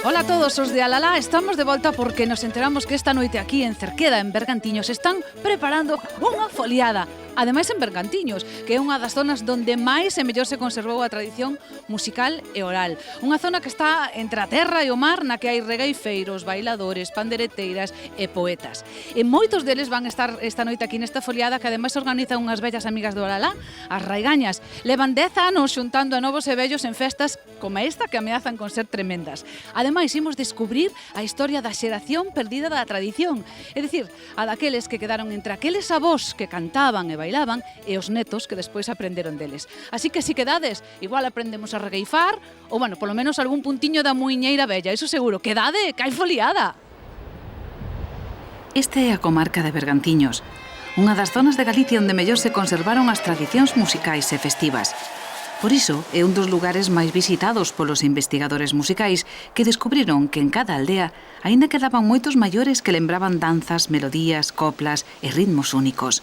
Ola a todos os de Alalá, estamos de volta porque nos enteramos que esta noite aquí en Cerqueda, en Bergantiños, están preparando unha foliada. Ademais en Bergantiños, que é unha das zonas donde máis e mellor se conservou a tradición musical e oral. Unha zona que está entre a terra e o mar, na que hai regueifeiros, bailadores, pandereteiras e poetas. E moitos deles van estar esta noite aquí nesta foliada, que ademais organizan unhas bellas amigas do Alalá, as Raigañas. Levan 10 anos xuntando a novos e vellos en festas como esta que ameazan con ser tremendas. Ademais, imos descubrir a historia da xeración perdida da tradición, é dicir, a daqueles que quedaron entre aqueles avós que cantaban e bailaban e os netos que despois aprenderon deles. Así que, se quedades, igual aprendemos a regueifar ou, bueno, polo menos algún puntiño da muiñeira bella, iso seguro. Quedade, que hai foliada! Esta é a comarca de Bergantiños, unha das zonas de Galicia onde mellor se conservaron as tradicións musicais e festivas. Por iso, é un dos lugares máis visitados polos investigadores musicais que descubriron que en cada aldea aínda quedaban moitos maiores que lembraban danzas, melodías, coplas e ritmos únicos.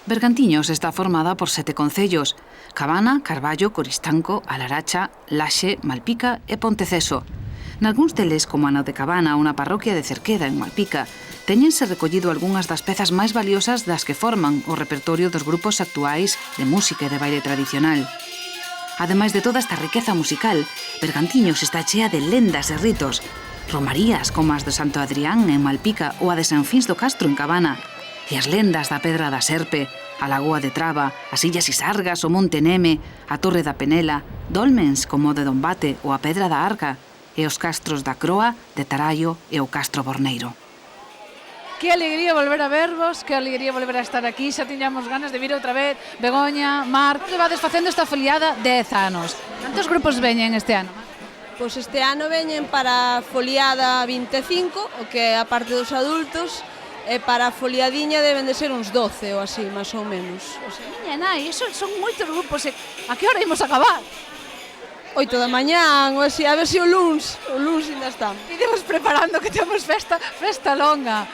Bergantiños está formada por 7 concellos: Cabana, Carballo, Coristanco, Alaracha, Laxe, Malpica e Ponteceso. Nalgúns deles, como a de Cabana, unha parroquia de Cerqueda en Malpica, teñense recollido algunhas das pezas máis valiosas das que forman o repertorio dos grupos actuais de música e de baile tradicional. Ademais de toda esta riqueza musical, Bergantiños está chea de lendas e ritos, romarías como as de Santo Adrián en Malpica ou a de San Fins do Castro en Cabana, e as lendas da Pedra da Serpe, a Lagoa de Traba, as Illas Isargas, o Monte Neme, a Torre da Penela, dolmens como o de Dombate ou a Pedra da Arca, e os castros da Croa, de Tarallo e o Castro Borneiro. Que alegría volver a vervos, que alegría volver a estar aquí. Xa tiñamos ganas de vir outra vez. Begoña, Mar, levades facendo esta foliada 10 anos. Cantos grupos veñen este ano? Pois este ano veñen para a foliada 25, o que é a parte dos adultos, e para a foliadiña deben de ser uns 12 ou así, máis ou menos. Miña nai, eso son moitos grupos. A que hora imos acabar? 8 da mañán, ou así, a ver se o luns ainda estamos. Iremos preparando que temos festa longa.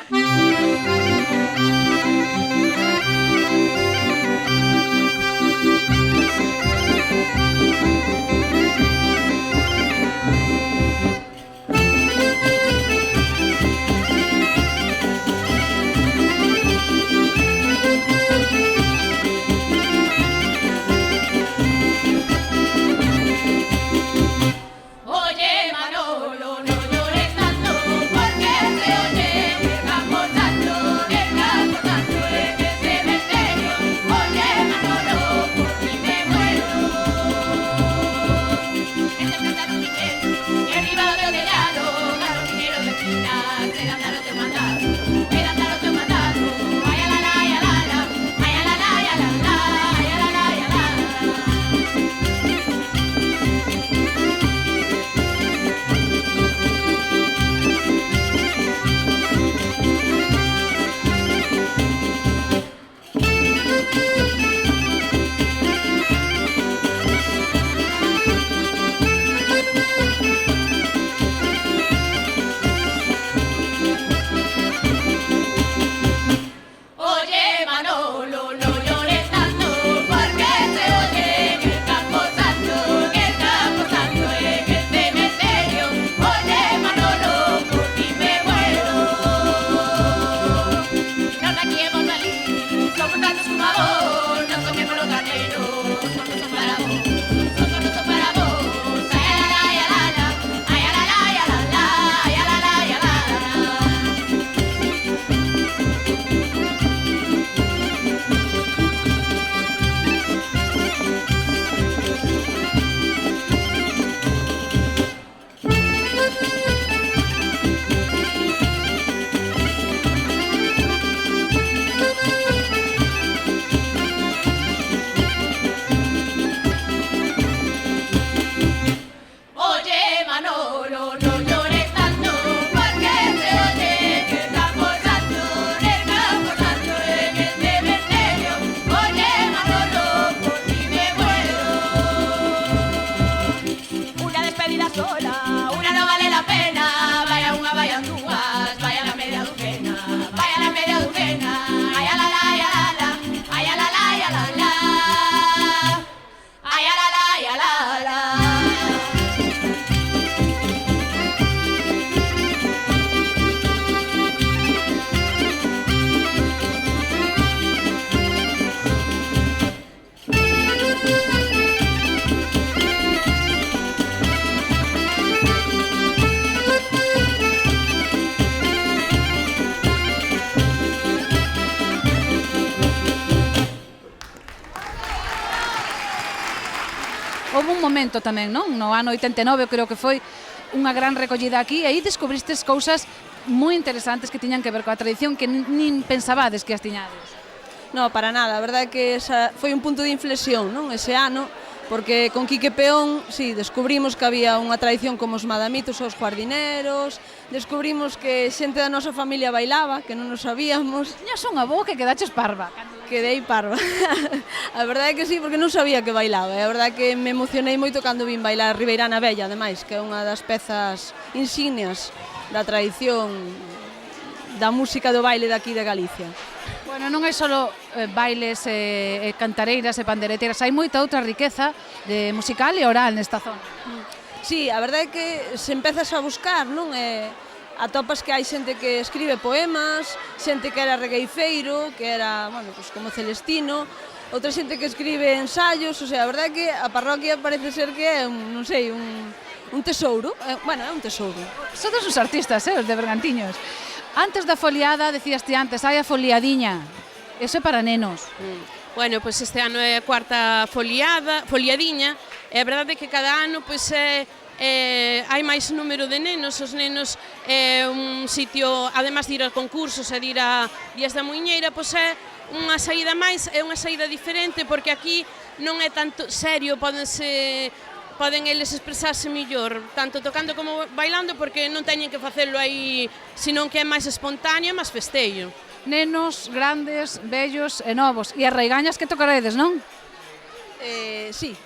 momento tamén, non? No ano 89 creo que foi unha gran recollida aquí, e aí descubristes cousas moi interesantes que tiñan que ver coa tradición que nin pensabades que as tiñades. No, para nada, a verdade é que esa foi un punto de inflexión, non? Ese ano, porque con Quique Peón, sí, descubrimos que había unha tradición como os madamitos ou os jardineros, descubrimos que xente da nosa familia bailaba, que non nos sabíamos. Tiñas unha boa que quedaches parva. Quedei parva. A verdade é que sí, porque non sabía que bailaba. E a verdade é que me emocionei moito cando vin bailar Ribeirana Bella, ademais, que é unha das pezas insignias da tradición da música do baile daqui de Galicia. Bueno, non hai só bailes, cantareiras e pandereteiras, hai moita outra riqueza de musical e oral nesta zona. Sí, a verdade é que se empezas a buscar, non? Atopas que hai xente que escribe poemas, xente que era regueifeiro, que era, bueno, pues como Celestino, outra xente que escribe ensaios, o sea, a verdade é que a parroquia parece ser que é, non sei, un tesouro, bueno, é un tesouro. Sodes os artistas, os de Bergantiños. Antes da foliada, decías ti antes, hai a foliadiña. Eso é para nenos. Bueno, pois este ano é a cuarta foliadiña, e a verdade é que cada ano pois hai máis número de nenos. Os nenos é un sitio, además de ir a concursos e de ir a Días da Muiñeira, pois é unha saída máis, é unha saída diferente, porque aquí non é tanto serio, poden eles expresarse mellor, tanto tocando como bailando, porque non teñen que facelo aí, senón que é máis espontáneo e máis festeiro. Nenos, grandes, vellos e novos. E as reigañas que tocaredes, non? Sí.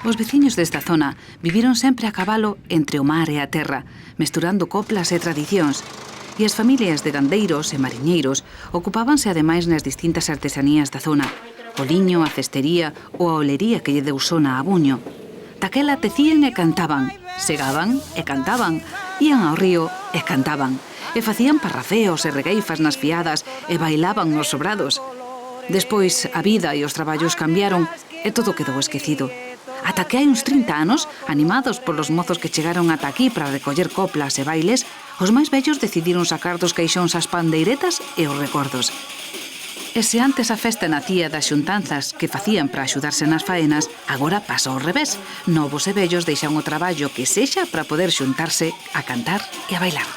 Os veciños desta zona viviron sempre a cabalo entre o mar e a terra, mesturando coplas e tradicións, e as familias de gandeiros e mariñeiros ocupábanse ademais nas distintas artesanías da zona, o liño, a cestería ou a olería que lle deu sona a Buño. Daquela tecían e cantaban, segaban e cantaban, ían ao río e cantaban, e facían parrafeos e regueifas nas fiadas e bailaban nos sobrados. Despois, a vida e os traballos cambiaron e todo quedou esquecido. Ata que hai uns 30 anos, animados polos mozos que chegaron ata aquí para recoller coplas e bailes, os máis vellos decidiron sacar dos caixóns as pandeiretas e os recordos. E se antes a festa nacía das xuntanzas que facían para axudarse nas faenas, agora pasa ao revés. Novos e vellos deixan o traballo que sexa para poder xuntarse a cantar e a bailar.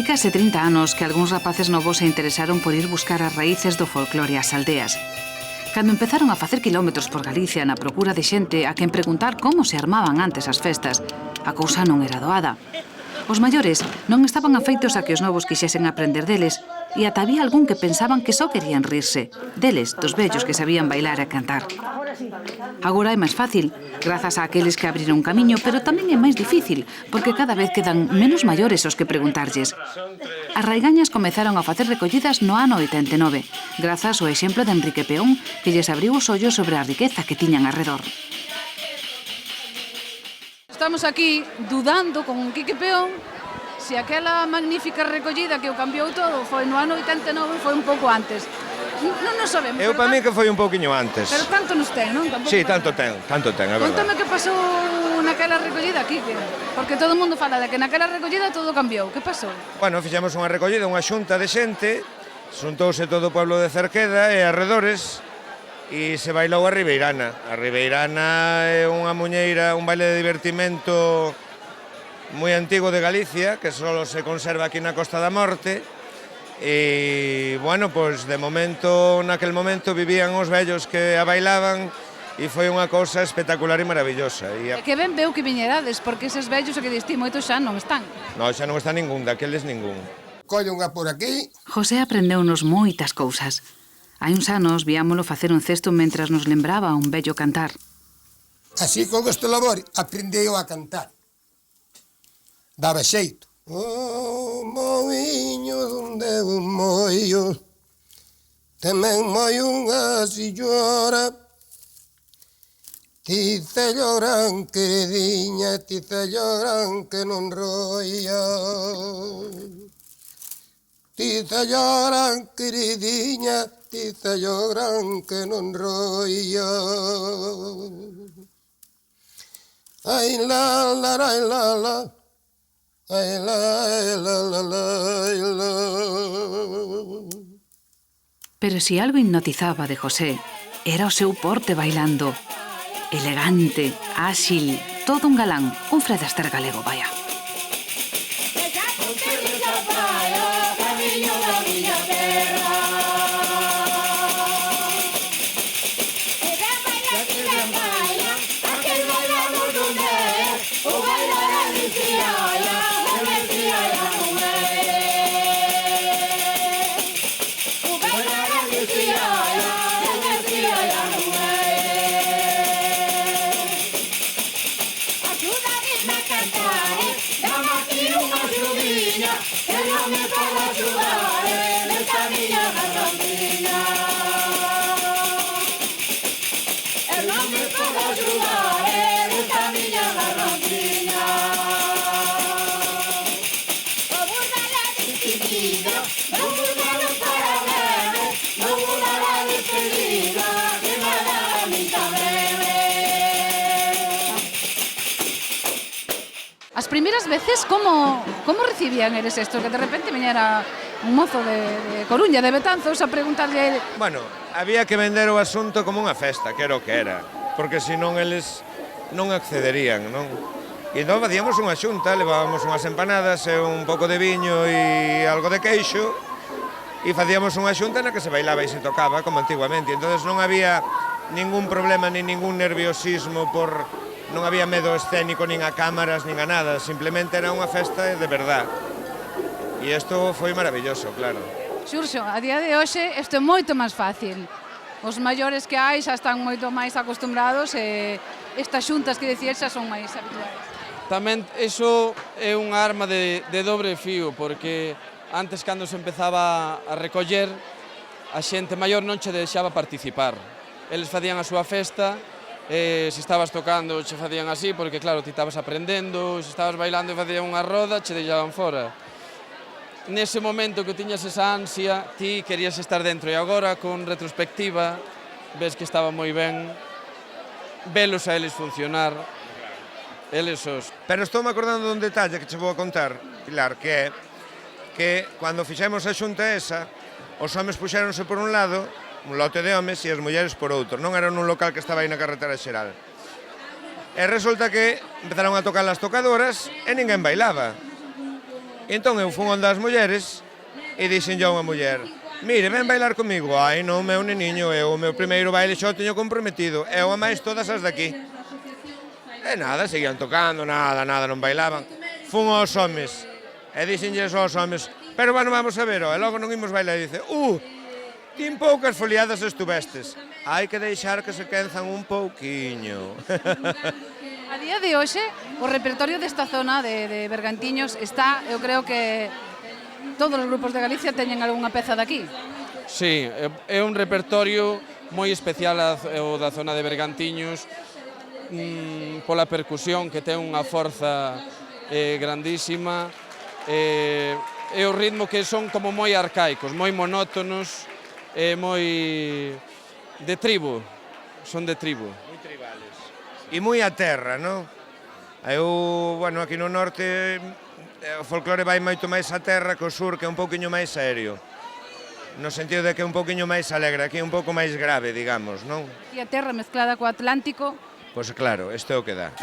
Hai case 30 anos que algúns rapaces novos se interesaron por ir buscar as raíces do folclore ás aldeas. Cando empezaron a facer kilómetros por Galicia na procura de xente a quen preguntar como se armaban antes as festas, a cousa non era doada. Os maiores non estaban afeitos a que os novos quixesen aprender deles e ata había algún que pensaban que só querían rirse, deles, dos vellos que sabían bailar e cantar. Agora é máis fácil, grazas a aqueles que abriron camiño, pero tamén é máis difícil, porque cada vez quedan menos maiores os que preguntarlles. As raigañas comezaron a facer recollidas no ano 89, grazas ao exemplo de Enrique Peón, que lles abriu os ollos sobre a riqueza que tiñan arredor. Estamos aquí dudando con Quique Peón Se aquela magnífica recollida que o cambiou todo foi no ano 89, foi un pouco antes. Non nos sabemos. Eu para mí que foi un pouquiño antes. Pero tanto nos ten, non? Tampouco Sí, pasa. tanto ten, é Contame verdade. que pasou naquela recollida aquí, porque todo o mundo fala de que naquela recollida todo cambiou. Que pasou? Bueno, fixemos unha recollida, unha xunta de xente, xuntouse todo o pueblo de Cerqueda e arredores, e se bailou a Ribeirana. A Ribeirana é unha muñeira, un baile de divertimento moi antigo de Galicia, que só se conserva aquí na Costa da Morte, e, bueno, pois, de momento, naquel momento, vivían os vellos que a bailaban, e foi unha cousa espectacular e maravillosa. É que ben veu que viñerades, porque eses vellos que diste moitos xa non están. Non, xa non está ningún, daqueles ningún. Colle unha por aquí. José aprendeunos moitas cousas. Hai uns anos viámolo facer un cesto mentras nos lembraba un bello cantar. Así con este labor aprendeu a cantar. Daba xeito. O moiño donde un moio tamén moi unha sillora. Tice lloran queridiña, tice lloran que non roia. Tice lloran queridiña, tice lloran que non roia. Ai la la la la la. Ai la la la la. Pero si algo hipnotizaba de José, era o seu porte bailando. Elegante, áxil, todo un galán, un Fred Astaire galego, vaya. As primeiras veces, como recibían eles estos? Que de repente viñera un mozo de Coruña, de Betanzos, a preguntarlle a ele... Bueno, había que vender o asunto como unha festa, que era o que era, porque senón eles non accederían, non? E entón facíamos unha xunta, levábamos unhas empanadas e un pouco de viño e algo de queixo, e facíamos unha xunta na que se bailaba e se tocaba, como antiguamente. Entón non había ningún problema, ni ningún nerviosismo por... Non había medo escénico, nin a cámaras, nin a nada, simplemente era unha festa de verdad. E isto foi maravilloso, claro. Xurxo, a día de hoxe isto é moito máis fácil. Os maiores que hai xa están moito máis acostumbrados e estas xuntas que dicías xa son máis habituais. Tamén iso é unha arma de dobre fío, porque antes cando se empezaba a recoller, a xente maior non che deixaba participar. Eles facían a súa festa, se estabas tocando che facían así, porque claro, ti estabas aprendendo, se estabas bailando e facían unha roda, che deixaban fora. Nese momento que tiñas esa ansia, ti querías estar dentro, e agora, con retrospectiva, ves que estaba moi ben velos a eles funcionar, eles os... Pero estou me acordando dun detalle que che vou a contar, Pilar, que é que cando fixemos a xunta esa, os homes puxéronse por un lado, un lote de homes, e as mulleres por outro. Non era nun local que estaba aí na carretera xeral. E resulta que empezaron a tocar as tocadoras e ninguén bailaba. E entón eu fun onde as mulleres e dixen yo a unha muller: mire, ven bailar comigo. Ai, non, meu neniño, é o meu primeiro baile, xa o teño comprometido. É o máis todas as daqui. E nada, seguían tocando, nada, non bailaban. Fun aos homes e dixenlles aos homes: pero bueno, vamos a ver, e logo non imos bailar. E dice: tin poucas foliadas estuvestes. Hai que deixar que se quenzan un pouquiño. A día de hoxe, o repertorio desta zona de Bergantiños está, eu creo que todos os grupos de Galicia teñen algunha peza daqui. Sí, é un repertorio moi especial o da zona de Bergantiños, pola percusión que ten unha forza grandísima, e o ritmo que son como moi arcaicos, moi monótonos, e moi de tribo, son de tribo. Moi tribales. E moi a terra, non? Eu, bueno, aquí no norte o folclore vai moito máis a terra que o sur, que é un pouquiño máis serio. No sentido de que é un pouquiño máis alegre, aquí é un pouco máis grave, digamos, non? E a terra mezclada co Atlántico. Pois claro, isto é o que dá.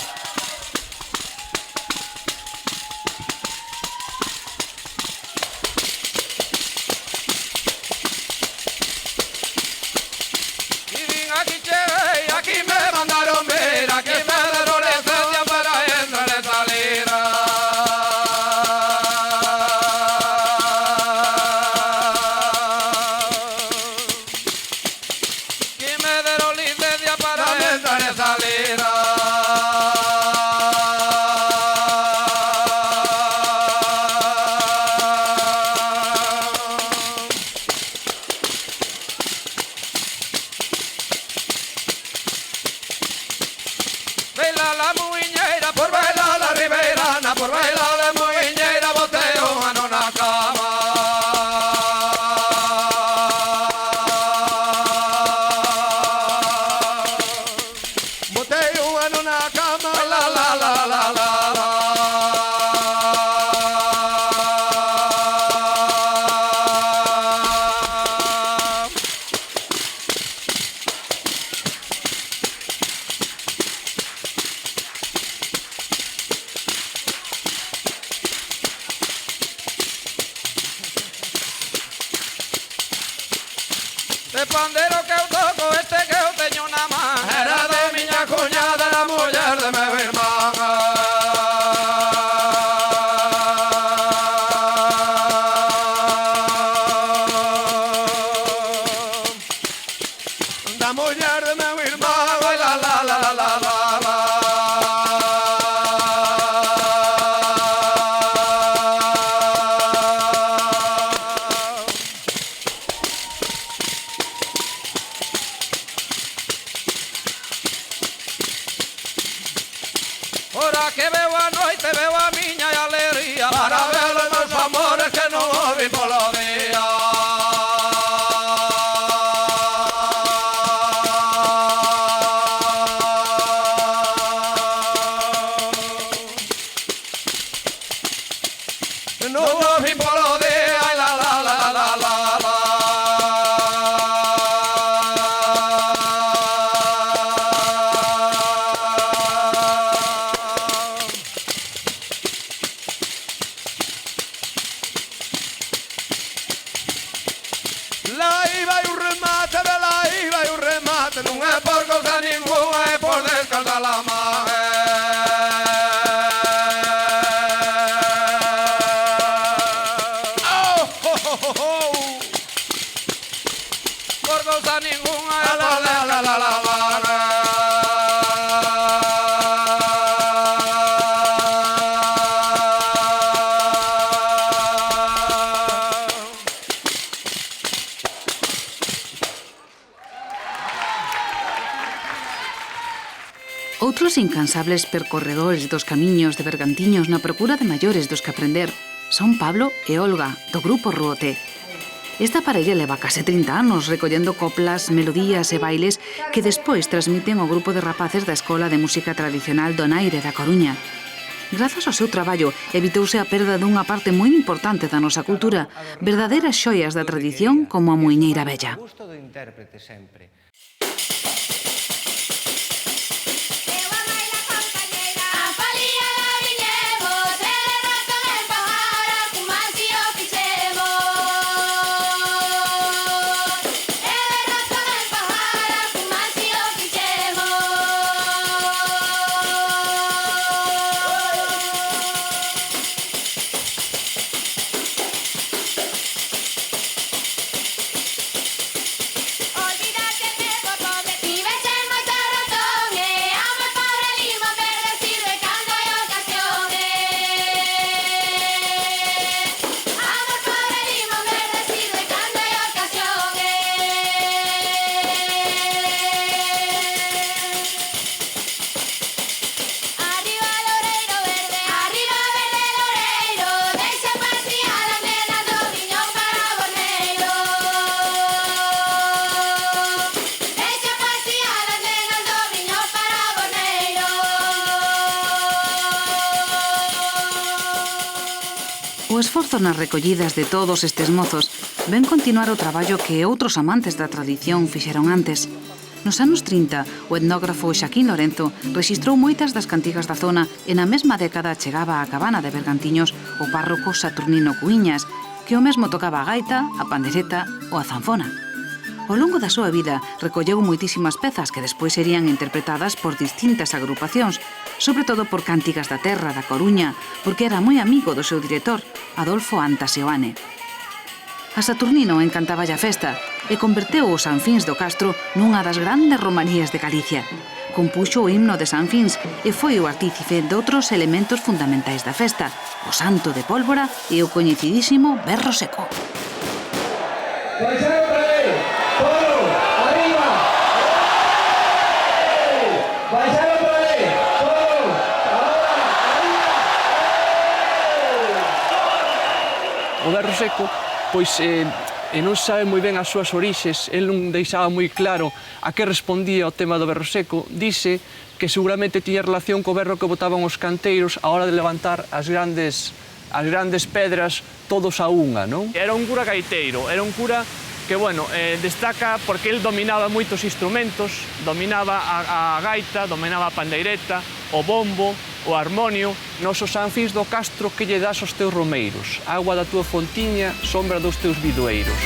Aquí me mandaron ver, aquí me dieron licencia para entrar y salir. Aquí me dieron licencia para entrar y salir. Baila la muiñeira, por bailar la ribeirana, por bailar la muiñeira, botei un ano na cama. Botei un ano na cama, la la la la la la. De pandero que eu toco, este que eu teño na man, era de miña cuñada, la muller de meu irmán. Da muller de meu irmán, la la la la la la la. Ora que veo a noite, veo a miña alegría, para ver os meus amores que non ouvi polo día. Non ouvi polo día, la la la la la la. Non é por cousa ninguna, é por descansar la man. Por cousa ninguna, é por descansar la man. Outros incansables percorredores dos camiños de Bergantiños na procura de maiores dos que aprender son Pablo e Olga, do grupo Ruote. Esta parella leva case 30 anos recollendo coplas, melodías e bailes que despois transmiten ao grupo de rapaces da Escola de Música Tradicional Donaire da Coruña. Grazas ao seu traballo, evitouse a perda dunha parte moi importante da nosa cultura, verdadeiras xoias da tradición como a muiñeira vella. Gusto do intérprete sempre. Olvídate de esforzo nas recollidas de todos estes mozos ven continuar o traballo que outros amantes da tradición fixeron antes. Nos anos 30, o etnógrafo Xaquín Lorenzo rexistrou moitas das cantigas da zona e na mesma década chegaba á cabana de Bergantiños o párroco Saturnino Cuíñas, que o mesmo tocaba a gaita, a pandereta ou a zanfona. Ao longo da súa vida recolleu moitísimas pezas que despois serían interpretadas por distintas agrupacións, sobre todo por Cántigas da Terra da Coruña, porque era moi amigo do seu director, Adolfo Anta Seoane. A Saturnino encantáballe a festa e converteu os Sanfins do Castro nunha das grandes romarías de Galicia. Compuxo o himno de Sanfins e foi o artífice de outros elementos fundamentais da festa, o santo de pólvora e o coñecidísimo berro seco. O berro seco, pois, non sabe moi ben as súas orixes, el non deixaba moi claro a que respondía o tema do berro seco. Dice que seguramente tiña relación co berro que botaban os canteiros a hora de levantar as grandes pedras todos a unha, non? Era un cura gaiteiro, era un cura que, bueno, destaca porque el dominaba moitos instrumentos, dominaba a gaita, dominaba a pandeireta, o bombo, o armonio, nos os Sanfins do Castro que lle das aos teus romeiros, agua da túa fontiña, sombra dos teus bidoeiros.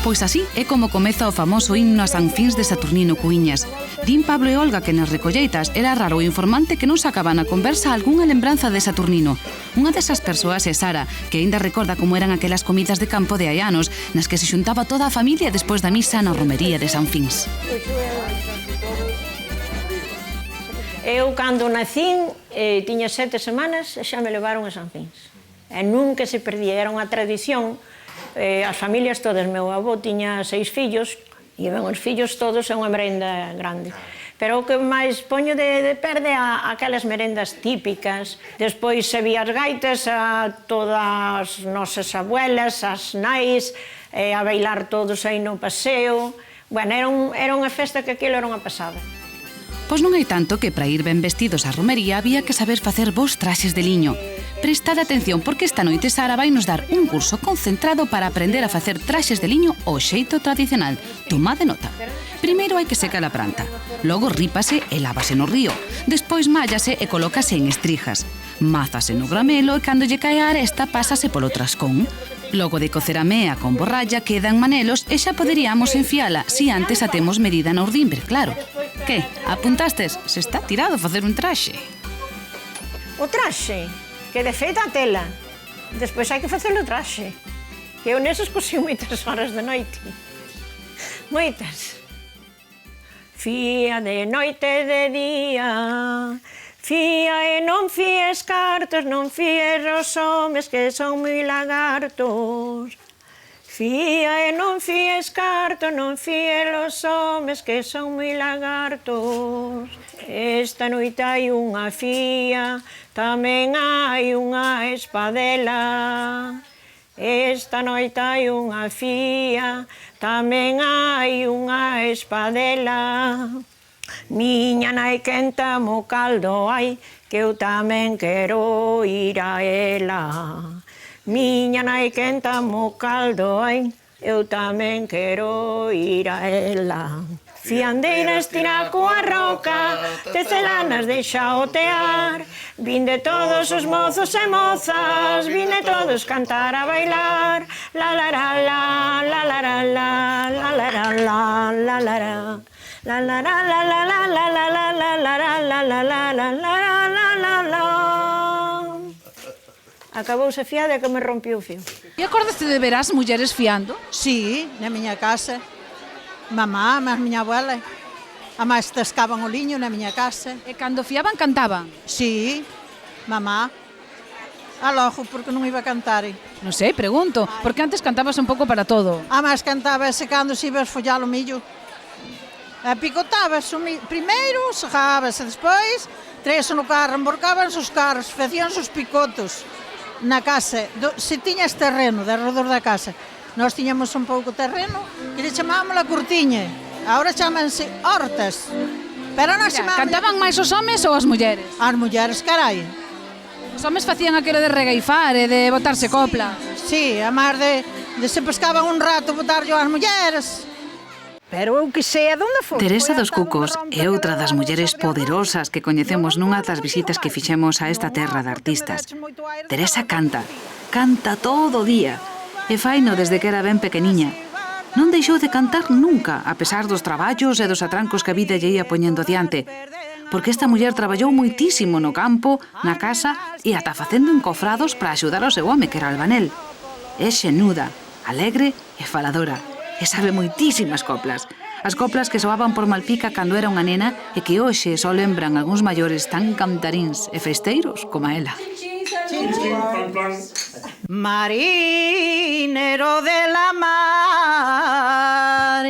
Pois así é como comeza o famoso himno a Sanfins de Saturnino Cuíñas. Din Pablo e Olga que nas recolleitas era raro o informante que non sacaba na conversa algunha lembranza de Saturnino. Unha desas persoas é Sara, que aínda recorda como eran aquelas comidas de campo de hai anos nas que se xuntaba toda a familia despois da misa na romería de Sanfins. Eu, cando nacín, tiña 7 semanas e xa me levaron a Sanfins. E nunca se perdía, era unha tradición. As familias todas, meu avó tiña 6 fillos, e ben, os fillos todos é unha merenda grande. Pero o que máis poño de perde aquelas merendas típicas. Despois se vía as gaitas a todas as nosas abuelas, as nais, a bailar todos aí no paseo. Bueno, era unha festa que aquilo era unha pasada. Pois non hai tanto que para ir ben vestidos á romería había que saber facer bons traxes de liño. Prestade atención porque esta noite Sara vai nos dar un curso concentrado para aprender a facer traxes de liño ao xeito tradicional. Tomade nota. Primeiro hai que secar a planta, logo rípase e lávase no río, despois mállase e colócase en estrijas. Mázase no gramelo e cando lle cae a aresta pásase polo trascón. Logo de cocer a mea con borralla quedan manelos e xa poderíamos enfiala si antes a temos medida na urdimbre, claro. Que? Apuntastes? Se está tirado facer un traxe. O traxe, que de feita a tela. Despois hai que facer o traxe. Que eu neses cosío moitas horas de noite. Moitas. Fía de noite e de día, fía e non fíes cartos, non fíes os homes que son moi lagartos. Fía e non fíes cartos, non fíes os homes que son moi lagartos. Esta noite hai unha fía, tamén hai unha espadela. Esta noite hai unha fía, tamén hai unha espadela. Miña nai quenta mo caldo hai, que eu tamén quero ir a ela. Miña nai quenta mo caldo hai, eu tamén quero ir a ela. Fiandeira estira coa roca, tecelanas deixa otear. Vinde todos os mozos e mozas, vinde todos cantar a bailar. La la la la, la la la la, la la la la, la la la. La la la la la la la la la la la la la la la la la la. Acabouse fiada que me rompiu o fío. E acordaste de ver as mulleres fiando? Sí, na miña casa. Mamá, a miña abuela. A máis tascaban o liño na miña casa. E cando fiaban, cantaban? Sí, mamá. Alojo, porque non iba a cantar. Non sei, pregunto, porque antes cantabas un pouco para todo. A máis cantabase cando se ibas follar o millo. E picotabas o millo. Primeiro, sejábase, despois, traíase no carro, emborcábanse os carros, facíanse os picotos na casa. Se tiñas terreno, de arredor da casa. Nós tiñamos un pouco terreno e le chamábamos a curtiña. Agora chamanse hortas. Pero nós chamábamos... Cantaban máis os homes ou as mulleres? As mulleres, carai. Os homes facían aquilo de regueifar e de botarse copla. Sí, a máis de se pescaban un rato botarllo ás mulleres. Pero eu que sei onde foi. Teresa dos Cucos é outra das mulleres poderosas que coñecemos nunha das visitas que fixemos a esta terra de artistas. Teresa canta todo o día, e faino desde que era ben pequeniña. Non deixou de cantar nunca, a pesar dos traballos e dos atrancos que a vida lle ia poñendo diante, porque esta muller traballou moitísimo no campo, na casa e ata facendo encofrados para axudar ao seu home, que era albanel. É xenuda, alegre e faladora. E sabe moitísimas coplas. As coplas que soaban por Malpica cando era unha nena e que hoxe só lembran algúns maiores tan cantaríns e festeiros como a ela. Marinero de la mar,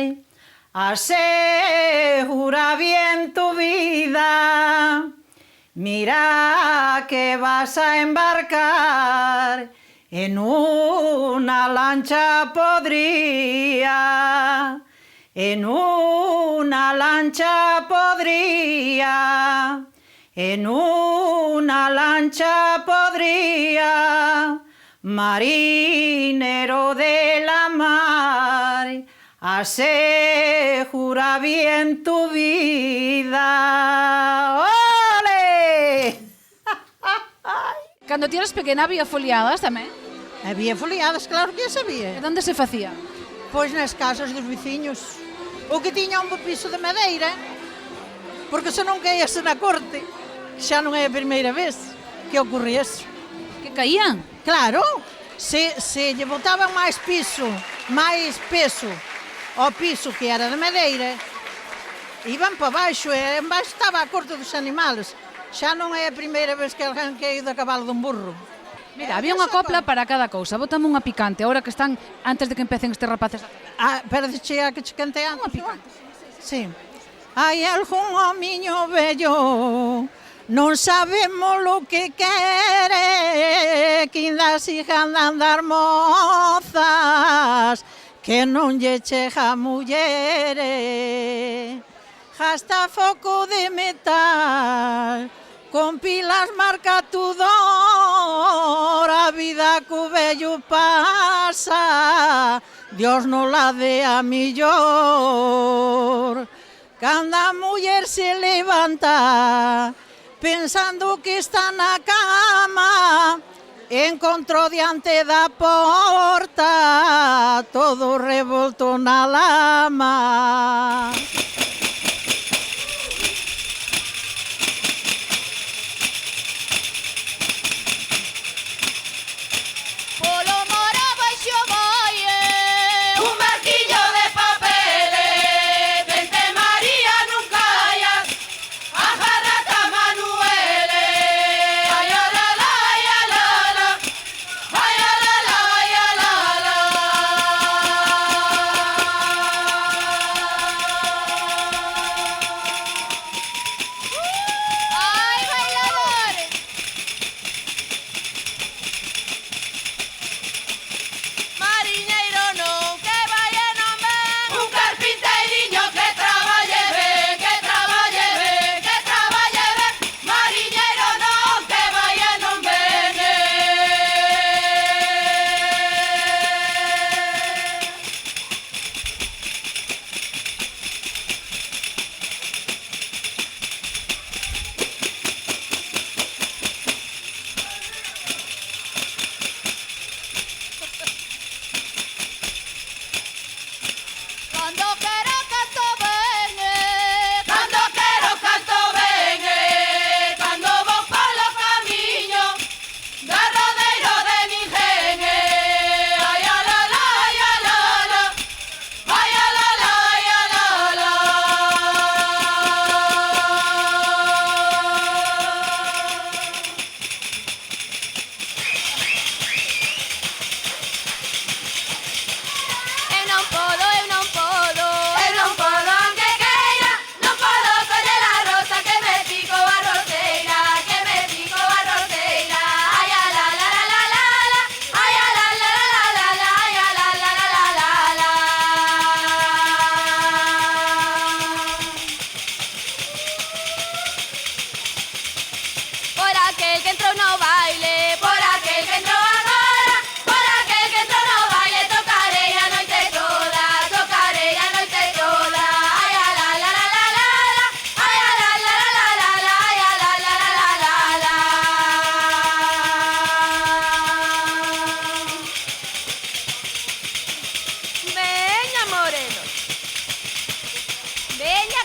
asegura bien tu vida. Mira que vas a embarcar en una lancha podrida, en una lancha podrida, en una lancha podrida, marinero de la mar, asegura bien tu vida. ¡Ole! Cando ti eras pequena había foliadas tamén? Había foliadas, claro que as había. E onde se facía? Pois nas casas dos veciños. O que tiña un piso de madeira, porque se non caíase na corte, xa non é a primeira vez que ocorre eso. Que caían? Claro, se lle botaban máis piso, máis peso ao piso que era de madeira, iban para baixo, e en baixo estaba a corte dos animales. Xa non é a primeira vez que alguén caído a cabalo dun burro. Mira, había unha copla para cada cousa. Bótame unha picante, agora que están antes de que empecen estes rapaces a tocar. Pero che a que che cante antes. Unha picante. Sí. Hai algún homiño bello, non sabemos lo que quere, que ainda sigan de andar mozas, que non lle chega mulleres. Hasta foco de metal, con pilas marca tu dor, a vida que o vello pasa, Dios non la dé a millor. Cando a muller se levanta, pensando que está na cama, encontrou diante da porta todo revolto na lama.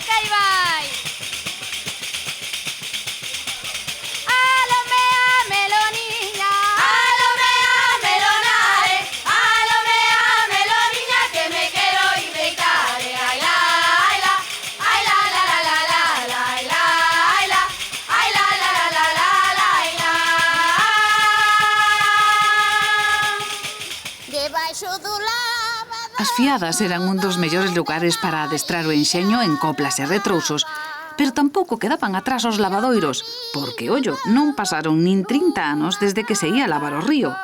que aí vai. Alomea, meloniña. Alomea, melonare. Alomea, meloniña, que me quero ir deitar. Ai la, ai la. Ai la la la la la la. Ai la, ai la. Ai la la la la la la. Ai la. Debaixo do lavador. As fiadas eran un dos mellores lugares para adestrar o enxeño en coplas e retrousos, pero tampouco quedaban atrás os lavadoiros, porque, ollo, non pasaron nin 30 anos desde que se ia lavar o río.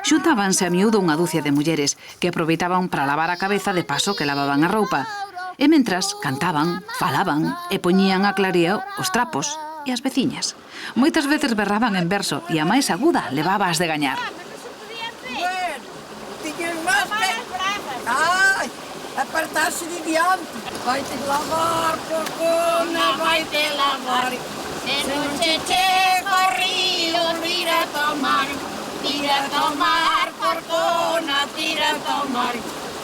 Xuntábanse a miúdo unha dúcia de mulleres que aproveitaban para lavar a cabeza de paso que lavaban a roupa, e mentras cantaban, falaban e poñían a clareo os trapos e as veciñas. Moitas veces berraban en verso e a máis aguda levábaas de gañar. Tiñen máis que... Ai, apartarse de diante. Vai-te lavar, porcona, vai-te lavar. E non che chego ao río, tira a tomar, porcona, tira a tomar.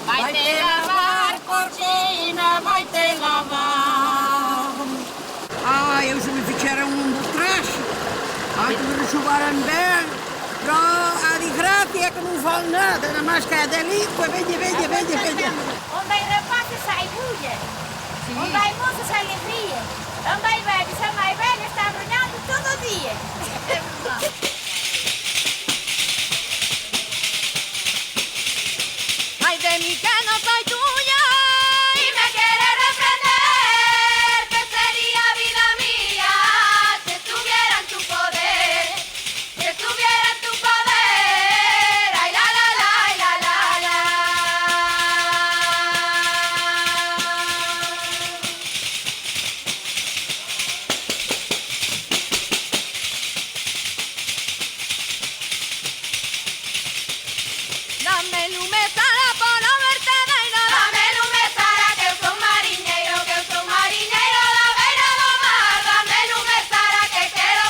Vai-te lavar, porcina, vai-te lavar. Ai, eu se me fixeran un dos tres. Ai, que me resubaran ben. Pero a desgracia é que non fan nada, nada máis que a delinque, veñe. Onde hai rapaces hai bulla. Onde hai mozas hai alegría. Onde hai velhos hai máis velhos, está broñando todo o día. Ai de mi que non soy tuya y me quieres reprender, que sería vida mía si estuviera en tu poder, si estuviera en tu poder. Ay la la la, ay la la la. Dame lume sara polo verte daino. Dame lume sara que eu son mariñeiro, da beira do mar. Dame lume sara que quero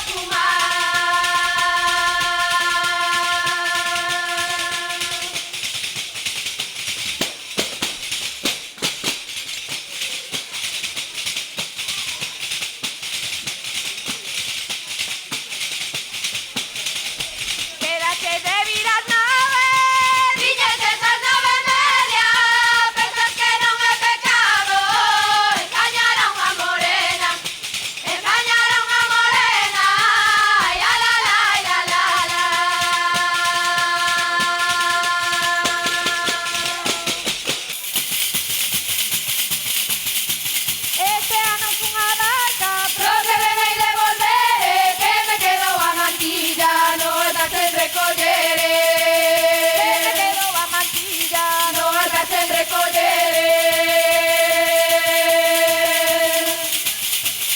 Quédate de vidas nave, viñete esas 9:30, pensas que non é pecado engañar a unha morena, ai la la la, ai la la la. Este ano fun a barca, pro que venei de volvere, que me quedou a mantilla, no estás en recollere. Que me quedou a mantilla, no estás en recollere.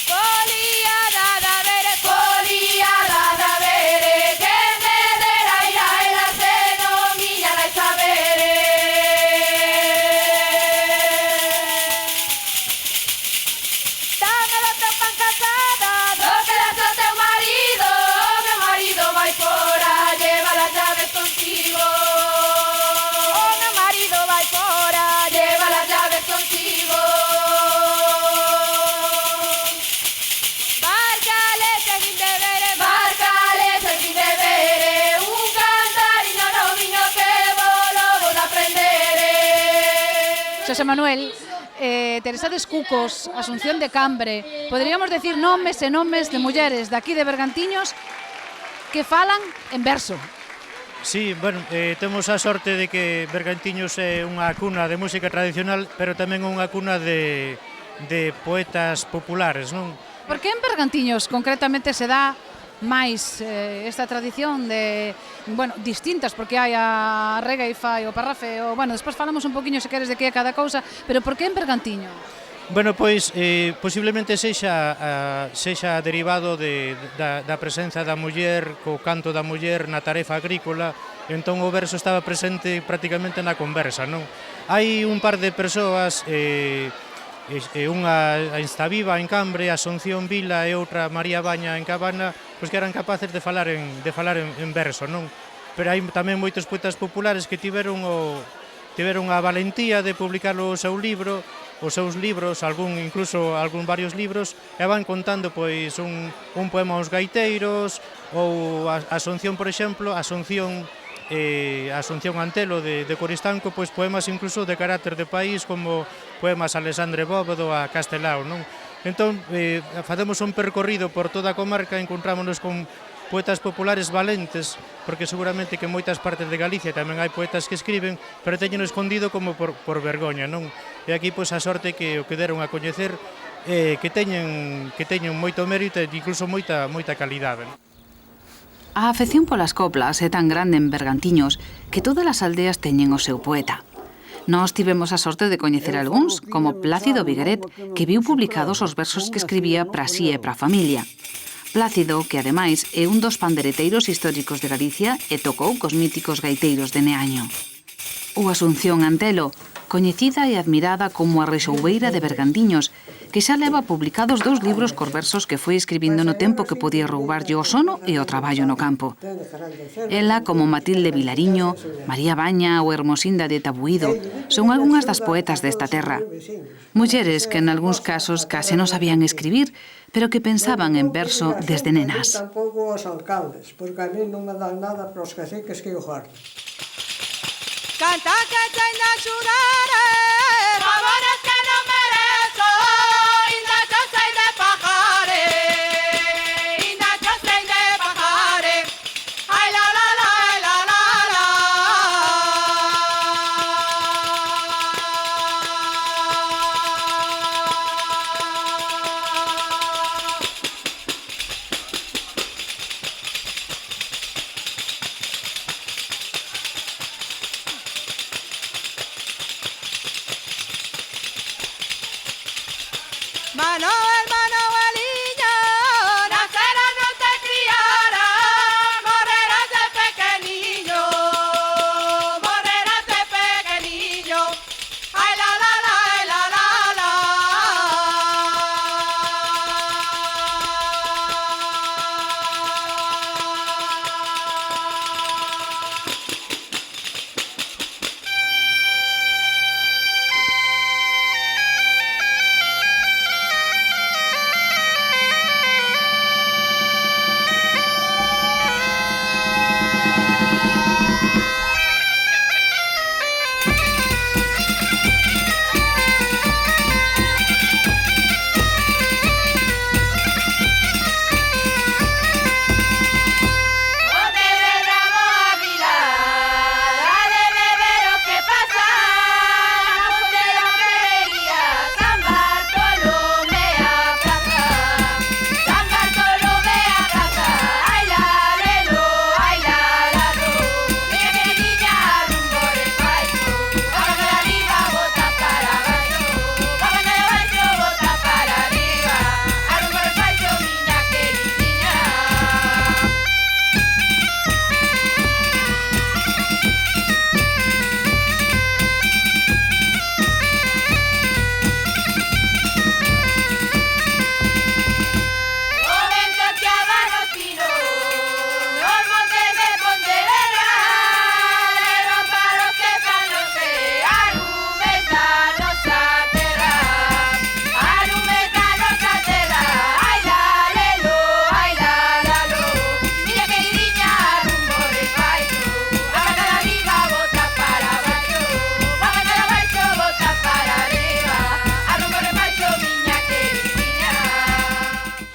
Foliada da vere, que me dera ir a ela se no miña dai sabere. Dame do teu pan casada, do que das ao teu marido. Meu marido vai fora, lleva las llaves contigo. Oh, meu marido vai fora, lleva las llaves contigo. Bárcale seguín de vere, un cantariño noviño que vos logo de aprendere. Xosé Manuel, Teresa de Escucos, Asunción de Cambre, poderíamos decir nomes e nomes de mulleres daqui de Bergantiños que falan en verso. Sí, bueno, temos a sorte de que Bergantiños é unha cuna de música tradicional, pero tamén unha cuna de poetas populares, non? Por que en Bergantiños concretamente se dá máis esta tradición de, bueno, distintas, porque hai a rega e fai o parrafeo, bueno, despois falamos un poquinho se queres de que é cada cousa, pero por que en Bergantiño? Bueno, pois, posiblemente sexa derivado da presenza da muller, co canto da muller na tarefa agrícola, entón o verso estaba presente prácticamente na conversa, non? Hai un par de persoas, unha a Instaviva en Cambre, Asunción Vila e outra María Baña en Cabana, pois que eran capaces de falar en verso, non? Pero hai tamén moitos poetas populares que tiveron a valentía de publicar o seu libro os seus libros, incluso varios libros, e van contando pois un poema aos gaiteiros, ou a Asunción, por exemplo, Asunción Antelo de Coristanco, pois poemas incluso de carácter de país, como poemas a Alexandre Bóvedo, a Castelao, non? Entón, facemos un percorrido por toda a comarca, encontrámonos con poetas populares valentes, porque seguramente que en moitas partes de Galicia tamén hai poetas que escriben, pero teñen escondido como por vergoña, non? E aquí, pois, a sorte que o que deron a coñecer que teñen moito mérito e incluso moita calidade. A afección polas coplas é tan grande en Bergantiños que todas as aldeas teñen o seu poeta. Nós tivemos a sorte de coñecer algúns, como Plácido Vigueret, que viu publicados os versos que escribía para si e para a familia. Plácido, que ademais é un dos pandereteiros históricos de Galicia e tocou cos míticos gaiteiros de Neaño. Ou Asunción Antelo, coñecida e admirada como a rexoubeira de Bergantiños, que xa leva publicados 2 libros cos versos que foi escribindo no tempo que podía roubarlle o sono e o traballo no campo. Ela, como Matilde Vilariño, María Baña ou Hermosinda de Tabuído, son algunhas das poetas desta terra. Mulleres que en algúns casos case non sabían escribir, pero que pensaban en verso desde nenas. Tampouco os alcaldes, porque a mí non me dan nada para os caciques que eu guardo. Canta que teña a xurare, favores que non merezo, inda yo sei de pajare, inda yo sei de pajare, ai la la la, ai la la la. Manueliño, nacerás non te criarás, morrerás de pequeniño, morrerás de pequeniño, ai la la la, ai la la la.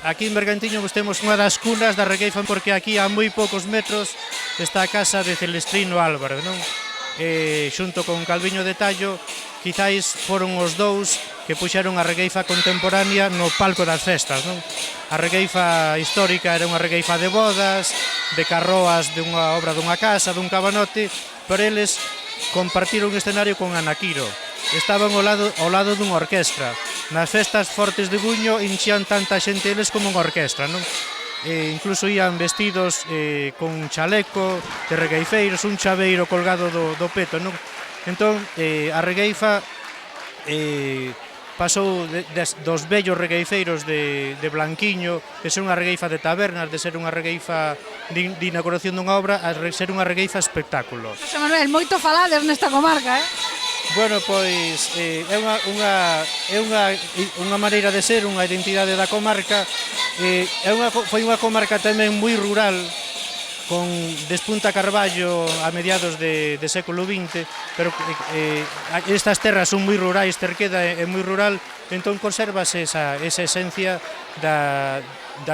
Aquí en Bergantiños temos unha das cunas da regueifa, porque aquí a moi poucos metros está a casa de Celestrino Álvarez, non? Xunto con Calviño de Tallo, quizáis foron os dous que puxeron a regueifa contemporánea no palco das festas, non? A regueifa histórica era unha regueifa de bodas, de carroas dunha obra dunha casa, dun cabanote, pero eles compartiron escenario con Anaquiro. Estaban ao lado dunha orquestra. Nas festas fortes de Buño inxían tanta xente eles como unha orquestra, non? Incluso ían vestidos con chaleco de regueifeiros, un chaveiro colgado do peto, non? Entón, a regueifa pasou dos vellos regueifeiros de Blanquiño, de ser unha regueifa de tabernas, de ser unha regueifa de inauguración dunha obra, a ser unha regueifa espectáculo. José Manuel, moito falades nesta comarca, Bueno, pois é unha maneira de ser, unha identidade da comarca. Foi unha comarca tamén moi rural, con despunta Carballo a mediados de século XX, pero estas terras son moi rurais, Cerqueda é moi rural, entón conservase esa esencia da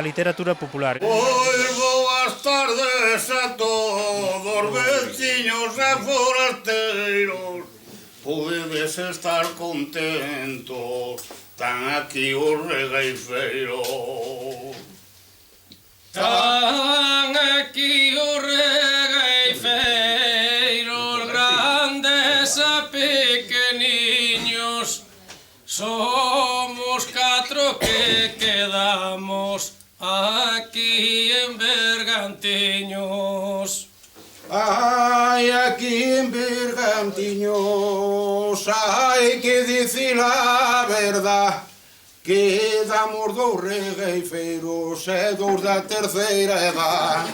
literatura popular. Pois boas tardes a todos, veciños e forasteiros, podedes estar contentos, tan aquí os regueifeiros. Tan aquí os regueifeiros, grandes a pequeniños, somos 4 que quedamos aquí en Bergantiños. Ai, aquí en Bergantiños, hai que dicir a verdad, quedamos 2 regueifeiros e 2 da terceira edad.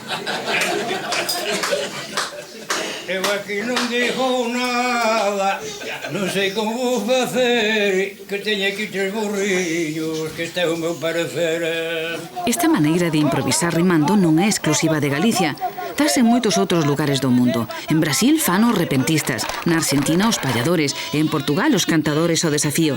Eu aquí non digo nada, non sei como vou facer, que teño aquí 3 burrillos, que este é o meu parecer. Esta maneira de improvisar rimando non é exclusiva de Galicia. Dase en moitos outros lugares do mundo. En Brasil fan os repentistas, na Argentina os payadores e en Portugal os cantadores ao desafío.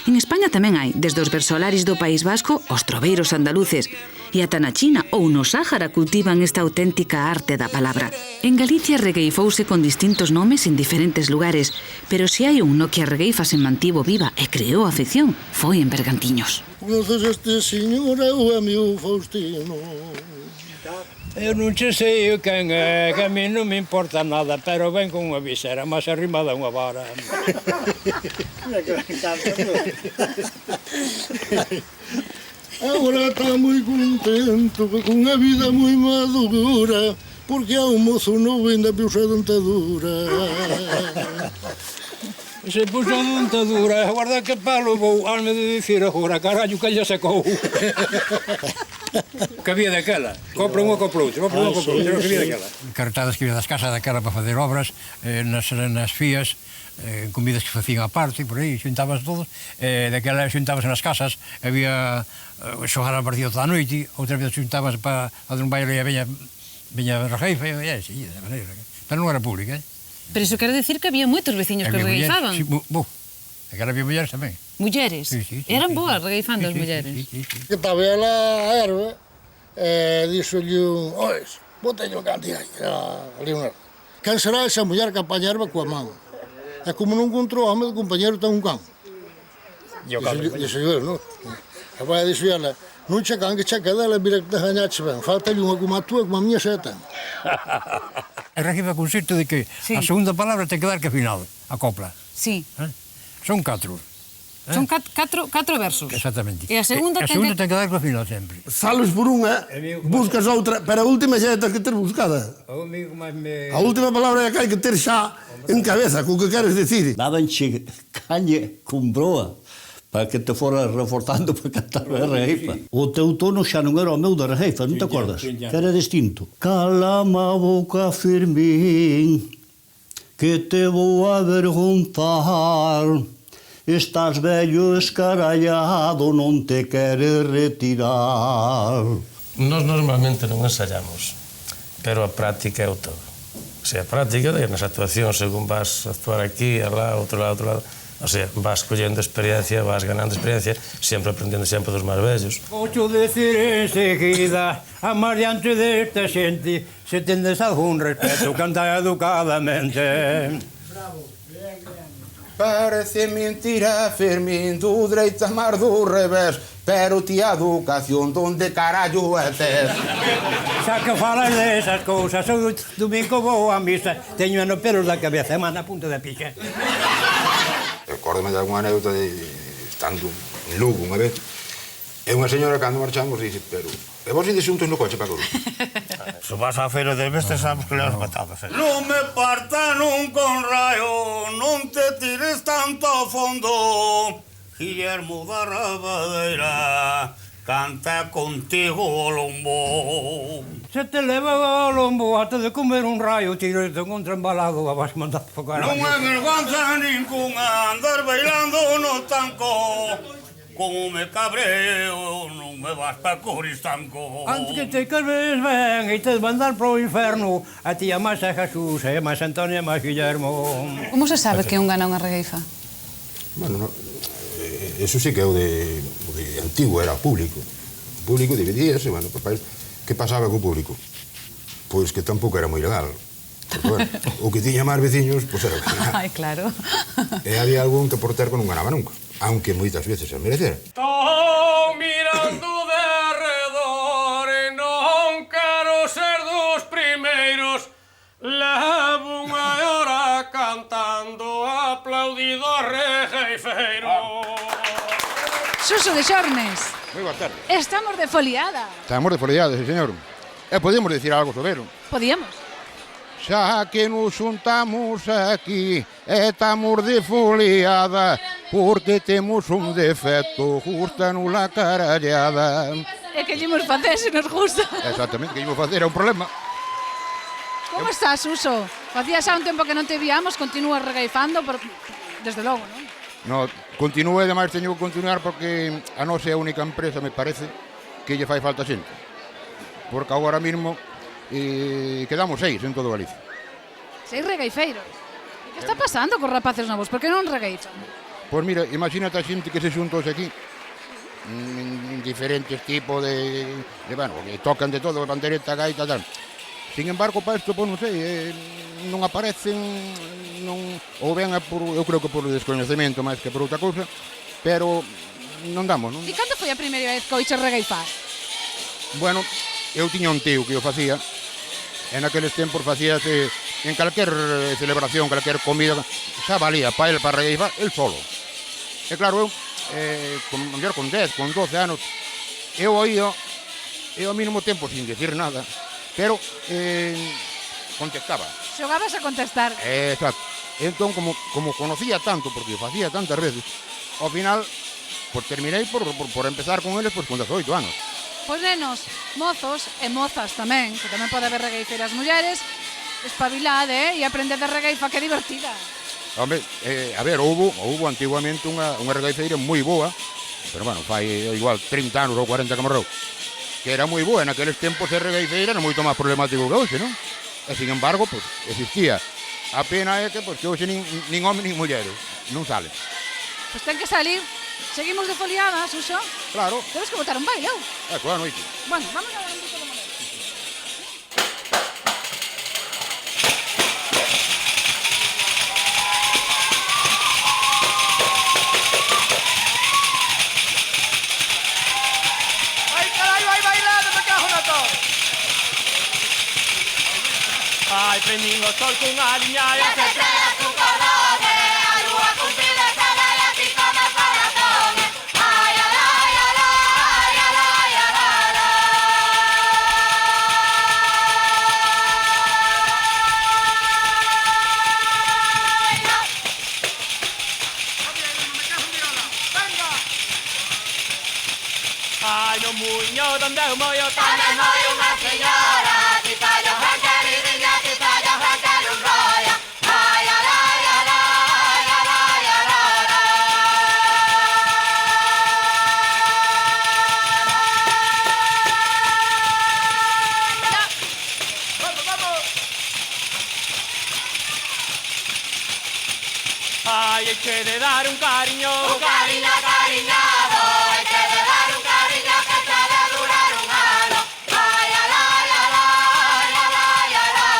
En España tamén hai, desde os versolaris do País Vasco, os troveiros andaluces. E ata na China ou no Sáhara cultivan esta auténtica arte da palabra. En Galicia regueifouse con distintos nomes en diferentes lugares, pero se hai un no que a regueifa se mantivo viva e creou afección, foi en Bergantiños. Conoces este señor, é o amigo Faustino. Eu non che sei quen é, que a mí non me importa nada, pero ven con unha visera, máis arrimada unha vara. Agora está moi contento, con a vida moi madura, porque há un mozo novo ainda puxa a dentadura. Se puxa a dentadura, guarda que palo vou, alme de dicir agora, carallo que lle secou. Que había daquela, compra unha, compra outra, compra unha, compra outra, que había daquela. Carretadas que había das casas daquela para facer obras, nas fías, comidas que facían aparte, por aí, xuntabas todos, daquela xuntabas nas casas, había xogar a partido toda a noite, outra vez xuntabas para fazer un baile e veña a regueifa, e así, de maneira. Pero non era pública, Pero iso quere decir que había moitos veciños que regueifaban. Aquela había mulleres tamén. Mulleres? Eran boas regueifando as mulleres. Que estaba ela a erva, díxolle un, ois, boteño o canti aí, a Leonardo. Quen será esa muller que apaña erva coa man? E como non encontrou home de compañero ten un can. Dixo eu, non? E vai dixo ela, non che can que che queda, mira que te gañache ben, faltalle unha como a túa, como a miña xa ten. E regueifa con xeito de que a segunda palabra ten que dar que final, a copla. Sí. Son 4. Son 4 versos. Exactamente. E a segunda ten que dar que final sempre. Sales por unha, buscas outra, pero a última xa tens que ter buscada. A última palabra é que hai que ter xa en cabeza, co que queres decir. Dabanche caña con broa, para que te fora reforzando para cantar a regueifa. O teu tono xa non era o meu da regueifa, non te acordas? Que era distinto. Calama a boca, Fermín, que te vou avergonzar. Estás vello escarallado, non te queres retirar. Nós normalmente non ensayamos, pero a práctica é o todo. O sea, a práctica nas actuacións, según vas a actuar aquí, alá, outro lado, o sea, vas collendo experiencia, vas ganando experiencia, sempre aprendendo sempre dos máis vellos. Voucho decir enseguida, a mariante desta xente, se tendes algún respeto, canta educadamente. Parece mentira, Fermín, do dereito a mar do revés, pero ti a educación, donde carallo é tes? Xa que falas desas cousas, eu domingo vou a misa, teño no pelos da cabeza, e manda a punta da pixa. Acórdame de alguna anécdota de estando en Lugo unha vez, e unha señora cando marchamos dice, pero e vos ides xuntos no coche para Coruña? Se vas á feira de bestas, sabes que levas patadas. Non me parta nun con raio, non te tires tanto a fondo. Guillermo da Rabadeira canta contigo o lombo. Se te leva ao lombo ata de comer un raio, tiro de contra embalado, a vas mandar para caralho. Non é vergonza ninguna andar bailando no tanco. Como me cabreo, non me vas pa Coristanco. Antes que te calves ben e te mandar pro inferno, a ti a máis é Jesús, e máis Antonio e máis Guillermo. Como se sabe que un gana unha regueifa? Bueno, eso sí que é o de antigo, era público. O público dividíase, bueno, que pasaba co público? Pois que tampouco era moi legal. Porque, bueno, o que tiña máis veciños, pois era o que ganaba. Ai, claro. E había algún que por terco non ganaba nunca, aunque moitas veces se merecera. Estou mirando de arredor e non quero ser dos primeiros. Levo unha hora cantando aplaudido a regueifeiro. Suso de Xornes. Moi boa tarde. Estamos de foliada. Estamos de foliada, sí, señor. E podemos dicir algo sobre eso. Podíamos. Xa que nos juntamos aquí e estamos de foliada porque temos un defecto, gusta-nos la carallada. É que llemos facer se nos gusta. Exactamente, que llemos facer, é un problema. Como estás, Suso? Facía xa un tempo que non te víamos, continúas regaifando, desde logo, non? No, continúe, ademais teño que continuar porque a nosa é a única empresa, me parece, que lle fai falta xente. Porque agora mesmo quedamos 6 en todo Galicia. 6 regaifeiros. E que está pasando cos rapaces novos? Por que non regaichan? Pois mira, imagínate a xente que se xuntos aquí en diferentes tipos de bueno, que tocan de todo, pandereta, gaita, tal. Sin embargo, para isto, pois non sei, non aparecen, non, ou ben eu creo que por descoñecemento máis que por outra cousa, pero non damos, non? E cando foi a primeira vez que oiches regaifar? Bueno, eu tiña un tío que o facía, e naqueles tempos facíase en calquer celebración, calquer comida, xa valía para el, para regaifar, el solo. E claro, eu, con 10, con 12 anos, eu oía, e ao mesmo tempo, sin decir nada, pero contestaba. Xogabas a contestar. Exacto. Entón, como conocía tanto, porque o facía tantas veces, ao final, pues terminei por empezar con eles con 18 anos. Pois nenos, mozos e mozas tamén, que tamén pode haber regaifeiras mulleres, espabilade, e aprended de regaifa, que divertida. Hombre, a ver, houve antiguamente unha regaifeira moi boa, pero bueno, fai igual 30 anos ou 40 que morreu, que era moi boa, naqueles tempos de regaifeira era moito máis problemático que hoxe, non? E, sin embargo, pues, existía. A pena é que, pues, que hoxe nin home nin mulleres non salen. Pois ten que salir. Seguimos de foliada, Suso? Claro. Temos que botar un baile, eu? Boa noite. Bueno, vamos a dar un bico de moneda. Ai, carai, vai bailando, me cago na todo. Ai, prendín o sol cunha liña e se trae a tu cordone, a lúa cumprida esa vai a ti como corazón. Ai, alai, alai, alai, alai. Ai, no muiño donde eu moio tamén moi unha señora, ti fallo jantar e riña, ti fallo jantar un rolla. Ai, alai, alai, alai, alai. Vamos, vamos. Ai, hai que de dar un cariño acariñado, hai que de dar un cariño que te ha de durar un ano. Ai, alai, alai, alai, alai.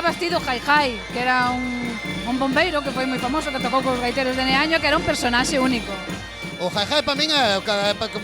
estaba vestido Jai, que era un bombeiro que foi moi famoso, que tocou cos gaiteiros de Neaño, que era un personaxe único. O Jai para min é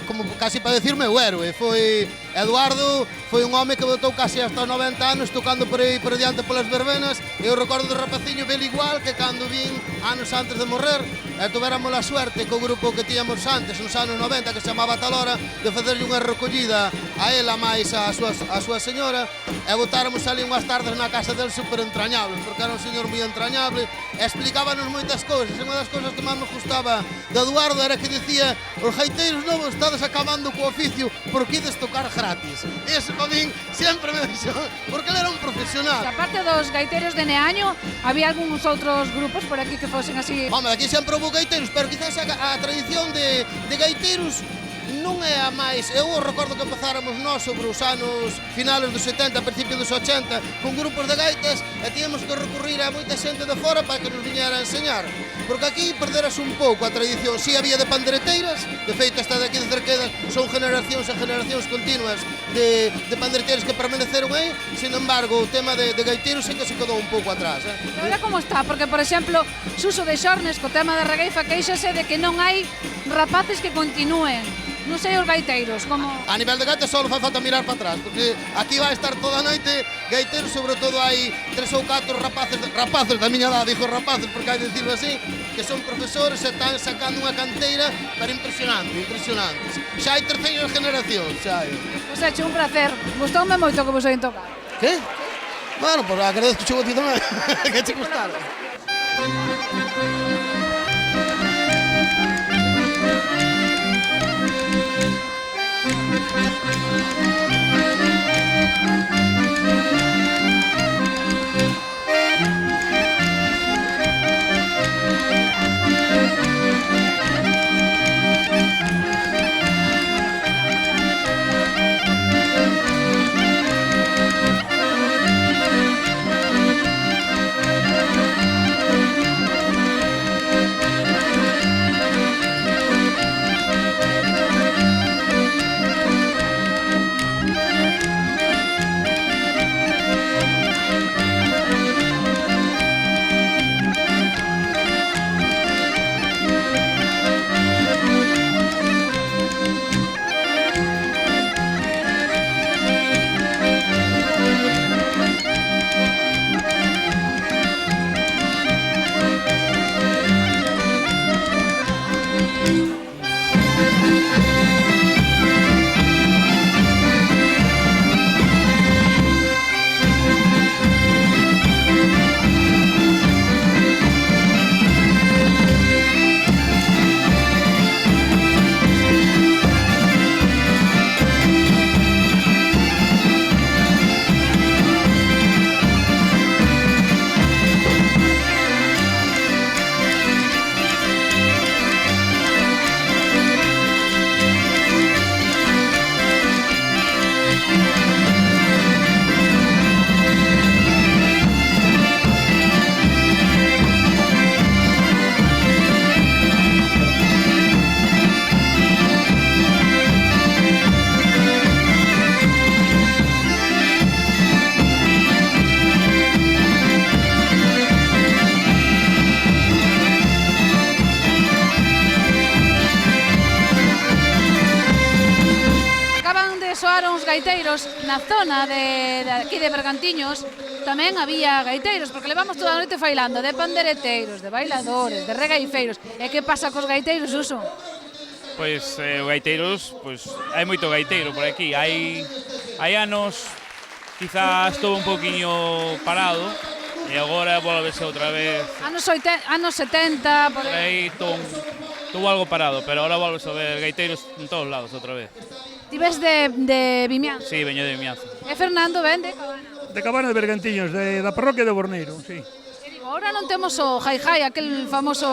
como casi para decir meu héroe. Foi Eduardo, foi un home que botou casi hasta os 90 anos tocando por aí por diante polas verbenas. Eu recordo de rapaciño vel igual que cando vin anos antes de morrer e tuveramos a suerte co grupo que tíamos antes, nos anos 90, que se chamaba Talora, de facerlle unha recollida a ela máis a súa señora e botáramos ali unhas tardes na casa del super entrañables, porque era un señor moi entrañable e explicábanos moitas cousas. E unha das cousas que máis me gustaba de Eduardo era que dicía: os gaiteiros novos estades acabando co oficio porque ides tocar gratis. E ese para min sempre me dixo, porque ele era un profesional. E aparte dos gaiteiros de Neaño, había algúns outros grupos por aquí que fosen así? Home, aquí sempre houve gaiteiros, pero quizás a tradición de gaiteiros non é a máis. Eu recordo que empezáramos nós sobre os anos finales dos 70, principios dos 80, con grupos de gaitas e tíamos que recurrir a moita xente de fora para que nos viñera a enseñar. Porque aquí perderas un pouco a tradición. Si había de pandereteiras, de feito esta de aquí de Cerqueda son generacións e generacións continuas de pandereteiras que permaneceron aí. Sin embargo, o tema de gaiteiros é que se quedou un pouco atrás. Agora como está? Porque, por exemplo, Suso de Xornes, co tema da regueifa, queixase de que non hai rapaces que continúen. Non sei os gaiteiros, como... A nivel de gaitas só fai falta mirar para atrás, porque aquí vai estar toda a noite gaiteiros, sobre todo hai 3 ou 4 rapaces da miña edad, digo rapaces porque hai de dicirlo así, que son profesores e están sacando unha canteira para impresionantes. Xa hai terceiras generacións, xa hai. Pois é, un placer. Gustoume moito que vos oín tocar. Que? Bueno, pois agradezco a ti tamén, que che gustaron. gaiteiros na zona de aquí de Bergantiños tamén había gaiteiros, porque levamos toda a noite failando de pandereteiros, de bailadores, de regaifeiros. E que pasa cos gaiteiros, Uso? Pois os gaiteiros, pois hai moito gaiteiro por aquí. Hai anos quizás todo un poquinho parado e agora volvese outra vez. Anos 70, por aí todo algo parado, pero agora volvese a ver gaiteiros en todos lados outra vez. Ti ves de Vimianzo? Sí, veño de Vimianzo. E Fernando ven de Cabana? De Cabana de Bergantiños, da parroquia de Borneiro, sí. Ahora non temos o Jai, aquel famoso,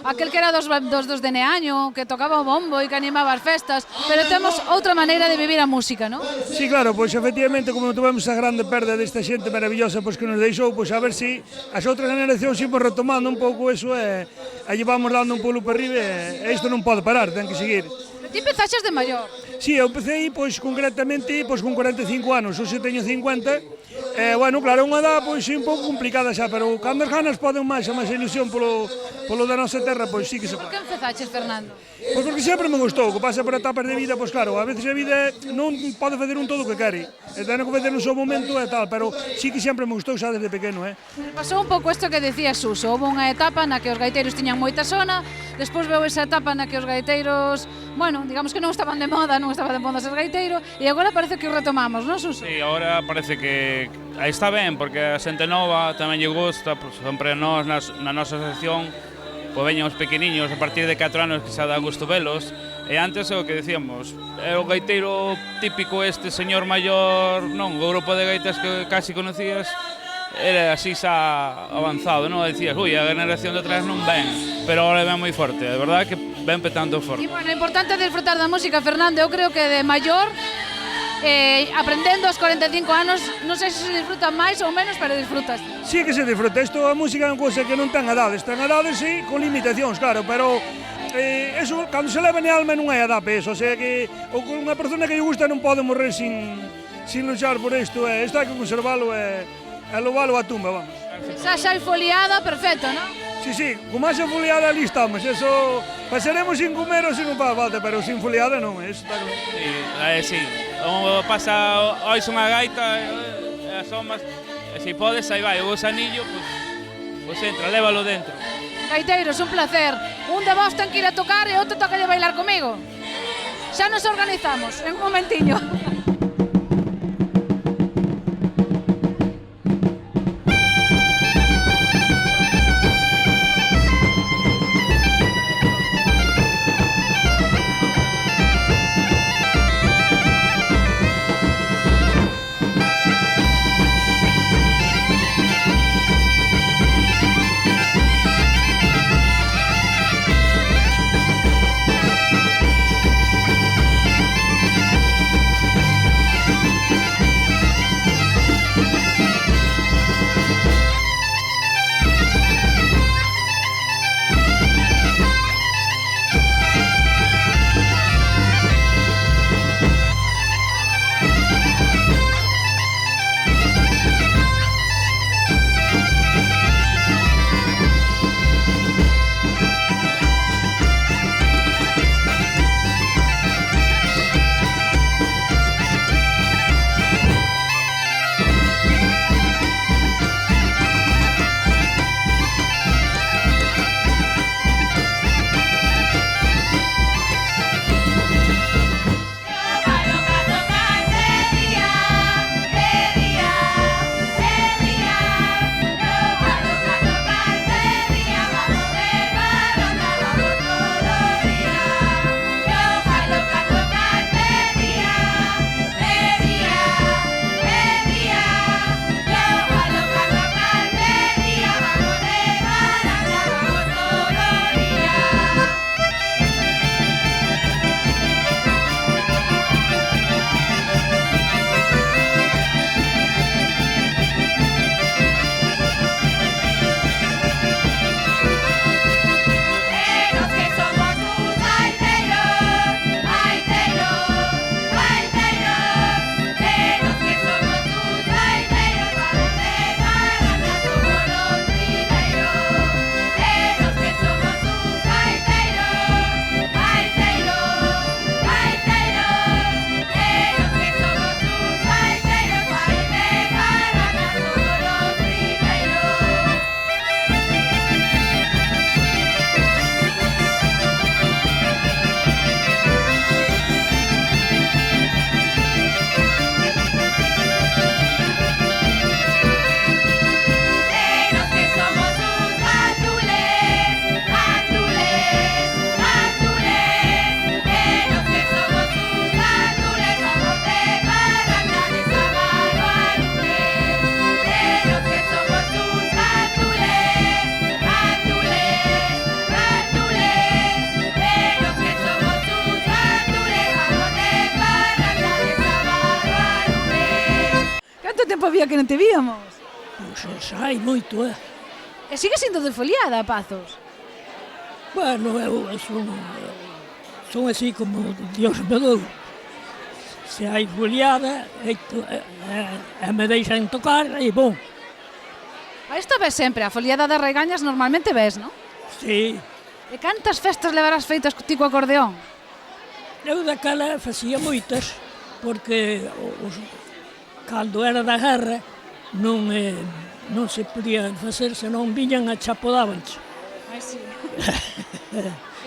aquel que era dos de Neaño, que tocaba o bombo e que animaba as festas, pero temos outra maneira de vivir a música, non? Sí, claro, pois efectivamente, como tuvemos a grande perda desta xente maravillosa pois que nos deixou, pois a ver si as outras generacións imos retomando un pouco eso e llevamos dando un pulo para arriba e isto non pode parar, ten que seguir. Ti empezaxes de maior. Si, eu empecé, pois, concretamente, pois, con 45 anos, hoxe teño 50, bueno, claro, é unha edad, pois, un pouco complicada xa, pero cando as ganas poden máis, a máis ilusión polo da nosa terra, pois, sí que se Por pode. que empezaxes, Fernando? Pois porque sempre me gustou, que pasa por etapas de vida, pois claro, a veces a vida non pode facer un todo o que quere, e ten que facer no seu momento e tal, pero sí que sempre me gustou xa desde pequeno, Pasou un pouco isto que decía Suso, houve unha etapa na que os gaiteiros tiñan moita sona, despois veu esa etapa na que os gaiteiros, bueno, digamos que non estaban de moda, non estaba de moda ser gaiteiro, e agora parece que o retomamos, non, Suso? Sí, ahora parece que aí está ben, porque a xente nova tamén lle gusta, pues, sempre nós na nosa sección, pois veñen os pequeniños a partir de 4 anos que xa dá gusto velos, e antes é o que decíamos, é o gaiteiro típico este señor maior, non, o grupo de gaitas que casi conocías, era así xa avanzado, non? Decías, ui, a generación de atrás non ven, pero agora ven moi forte, de verdade que ven petando forte. E, bueno, é importante disfrutar da música, Fernando, eu creo que de maior, aprendendo aos 45 anos, non sei se disfruta máis ou menos, pero disfrutas. Sí que se disfruta, isto a música é unha cousa que non ten edades, sí, con limitacións, claro, pero eso, cando se leva na alma non hai edade, eso, o sea que unha persona que lle gusta non pode morrer sin luchar por isto, isto hai que conservalo e levalo á tumba, vamos. Xa hai foliada, perfecto, non? Sí, con máis foliada ali estamos, eso, pasaremos sin comer ou sin un pa falta, pero sin foliada non, eso está claro. Sí, pasa hoxe unha gaita e asomas, e se podes, aí vai, o gusanillo, pois entra, lévalo dentro. Gaiteiros, un placer. Un de vos ten que ir a tocar e outro toca de bailar comigo. Xa nos organizamos, en un momentiño. tempo había que non te víamos? Pois hai moito, E sigue sendo de foliada, Pazos? Bueno, eu son así como Dios me dou. Se hai foliada, e me deixan tocar, e bom. A isto ves sempre, a foliada das regañas normalmente ves, non? Sí. E cantas festas levarás feitas ti co acordeón? Eu daquela facía moitas, porque cando era da guerra non se podían facer, senón viñan a chapodábanche. Ai, sí.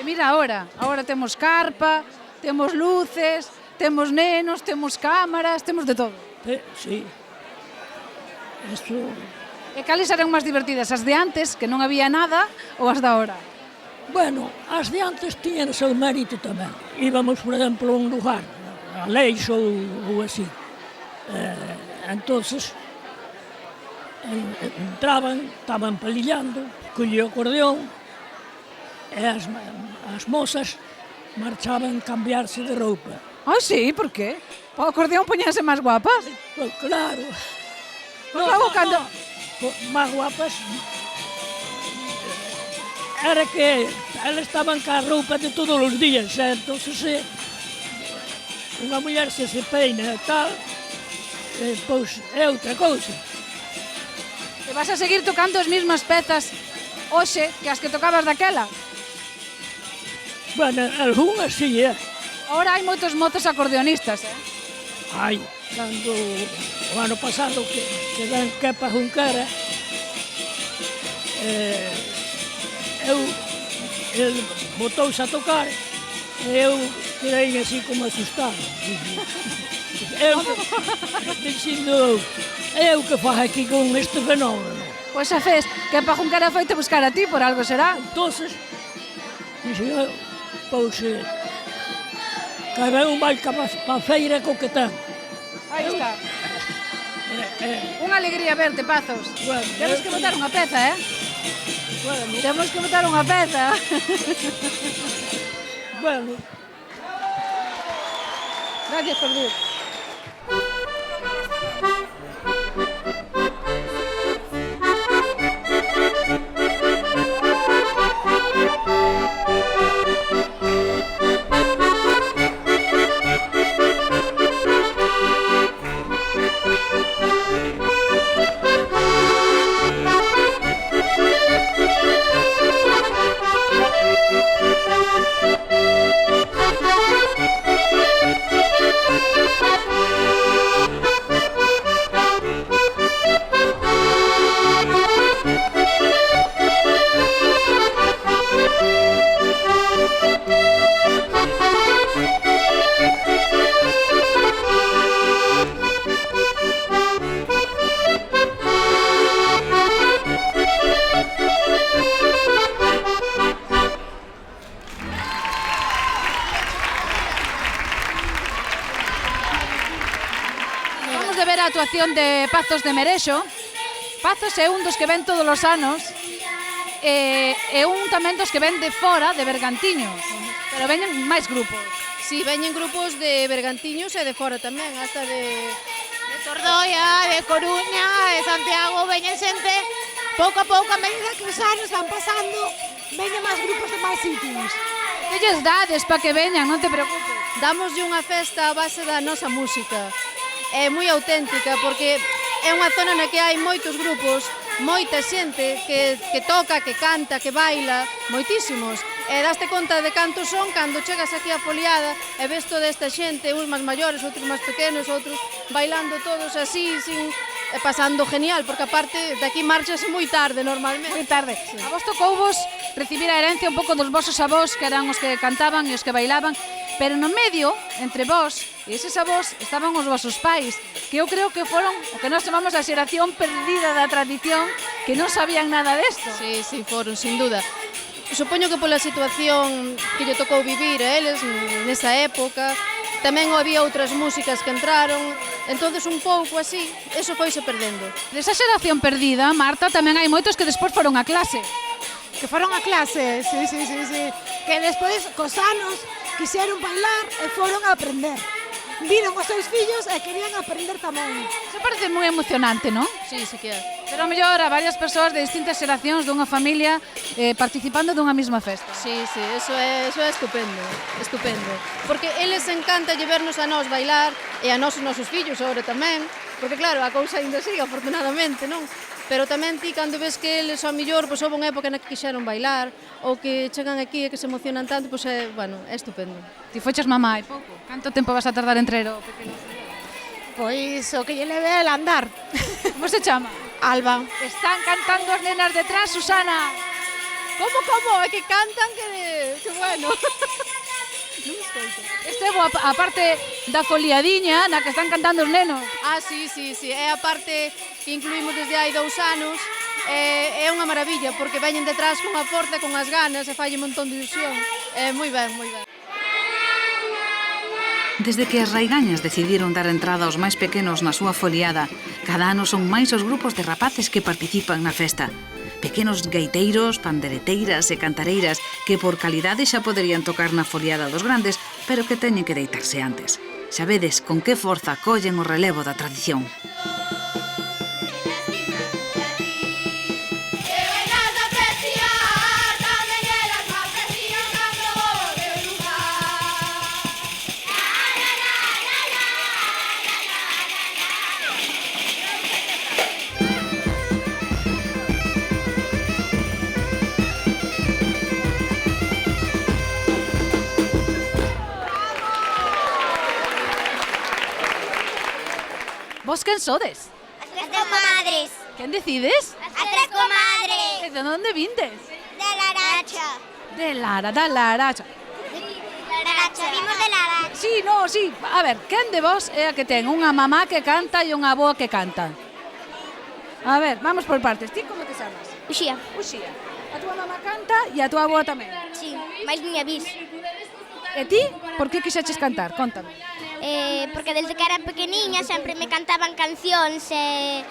E mira agora temos carpa, temos luces, temos nenos, temos cámaras, temos de todo. Sí. Eso... E cales eran máis divertidas, as de antes, que non había nada, ou as de agora? Bueno, as de antes tiñan o seu mérito tamén. Íbamos, por exemplo, a un lugar, a Leixo ou así. Entonces, entraban, estaban palillando, collía o acordeón, e as mozas marchaban cambiarse de roupa. Ah, sí? Por qué? O acordeón poñanse máis guapas? Pues claro. Máis guapas era que elas estaban ca roupa de todos os días, entonces unha muller se peina e tal, pois é outra cousa. E vas a seguir tocando as mesmas pezas hoxe que as que tocabas daquela? Bueno, algunhas sí, Ahora hai moitos mozos acordeonistas, Hai, cando o ano pasado que dan Kepa Junquera, el botouse a tocar e eu quedei así como asustado. Eu que faço aquí con este fenómeno. Pois xa fes, Kepa Junquera foite buscar a ti, por algo será. Entonces, pois, cada un vai pa feira co que ten. Aí está. Unha alegría verte, Pazos. Temos que botar unha peza, Temos que botar unha peza. Bueno. Gracias por vir. A actuación de Pazos de Merexo. Pazos é un dos que ven todos os anos e un tamén dos que ven de fora, de Bergantiños, pero veñen máis grupos. Si, veñen grupos de Bergantiños e de fora tamén, hasta de Tordoia, de Coruña, de Santiago, veñen xente pouco a pouco, a medida que os anos van pasando, veñen máis grupos de máis sitios. Que lles dades para que veñan, non te preocupes. Damoslle unha festa a base da nosa música. É moi auténtica porque é unha zona na que hai moitos grupos, moita xente que toca, que canta, que baila, moitísimos. E daste conta de cantos son cando chegas aquí a foliada e ves toda esta xente, uns máis maiores, outros máis pequenos, outros bailando todos así, pasando genial, porque aparte de aquí marchase moi tarde normalmente. Moi tarde. Sí. A vos tocouvos recibir a herencia un pouco dos vosos avós, que eran os que cantaban e os que bailaban, pero no medio, entre vós e eses avós, estaban os vosos pais, que eu creo que foron o que nós chamamos a xeración perdida da tradición, que non sabían nada desto. Sí, foron, sin duda. Supoño que pola situación que lle tocou vivir a eles nesa época, tamén había outras músicas que entraron, entonces un pouco así, eso foise perdendo. Desa xeración perdida, Marta, tamén hai moitos que despois foron a clase. Que foron a clase, sí. Que despois, cos anos, quixeron bailar e foron a aprender. viron os seus fillos e querían aprender tamén. Se parece moi emocionante, non? Sí, sí que é. Pero a mellor a varias persoas de distintas xeracións dunha familia participando dunha mesma festa. Sí, eso é estupendo, estupendo. Porque eles encanta vernos a nós bailar e a nós os nosos fillos agora tamén, porque claro, a cousa ainda sigue afortunadamente, non? Pero tamén ti, cando ves que eles, ao millor, pois, houve unha época na que quixeron bailar, ou que chegan aquí e que se emocionan tanto, pois é, bueno, é estupendo. Ti foches mamá hai pouco. Canto tempo vas a tardar en traer o pequeno? Pois o que lle leve el andar. Como se chama? Alba. Están cantando as nenas detrás, Susana. Como? É que cantan que bueno. Non escoito. Estevo a parte da foliadiña na que están cantando os nenos. Ah, sí, é a parte que incluímos desde hai 2 anos. É unha maravilla, porque veñen detrás cunha forza, con as ganas, e falle un montón de ilusión. Moi ben, moi ben. Desde que as raigañas decidiron dar entrada aos máis pequenos na súa foliada, cada ano son máis os grupos de rapaces que participan na festa. Pequenos gaiteiros, pandereteiras e cantareiras que por calidade xa poderían tocar na foliada dos grandes, pero que teñen que deitarse antes. Xa vedes con que forza collen o relevo da tradición. Vos quen sodes? As 3 comadres. Quen decides? As 3 comadres. E de onde vindes? De Laracha. Da Laracha. Laracha. Vimos de Laracha. Sí. A ver, quen de vos é a que ten unha mamá que canta e unha avoa que canta? A ver, vamos por partes. Ti como te chamas? Uxía. A túa mamá canta e a túa avoa tamén? Sí, máis miña bis. E ti? Por que quixeches cantar? Contame. Porque desde que era pequeniña sempre me cantaban cancións e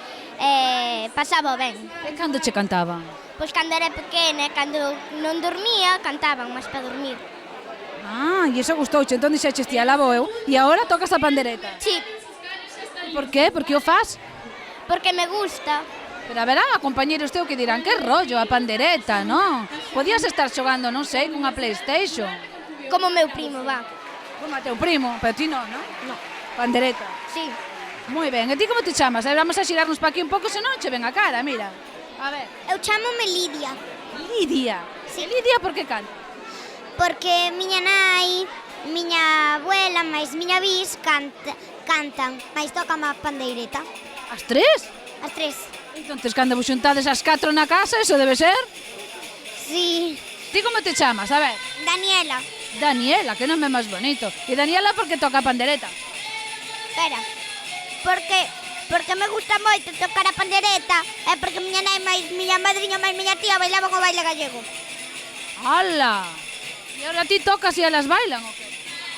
pasaba ben. E cando che cantaban? Pois cando era pequena, cando non dormía, cantaban máis para dormir. Ah, e iso gustouche, entón dixeches ti, alabo eu, e agora tocas a pandereta? Sí. Por qué? Por que o faz? Porque me gusta. Pero haberá compañeros teu que dirán, que rollo a pandereta, non? Podías estar xogando, non sei, cunha PlayStation. Como meu primo, va. Como a teu primo, pero ti non, non? Non. Pandereta. Sí. Moi ben, e ti como te chamas? Vamos a xirarnos pa aquí un pouco, senón che ven a cara, mira. A ver. Eu chámome Lidia. Lidia? Sí. Lidia por que canta? Porque miña nai, miña abuela, máis miña bis cantan, máis tocan a pandeireta. As 3? As 3. Entonces, cando vos xuntades as 4 na casa, eso debe ser? Sí. Ti como te chamas? A ver. Daniela. Daniela, que nome máis bonito. E Daniela por que toca a pandereta? Espera. Porque me gusta moito tocar a pandereta e porque miña nai máis miña madriña máis miña tía bailaban o baile gallego. ¡Hala! E agora ti tocas e elas bailan o que?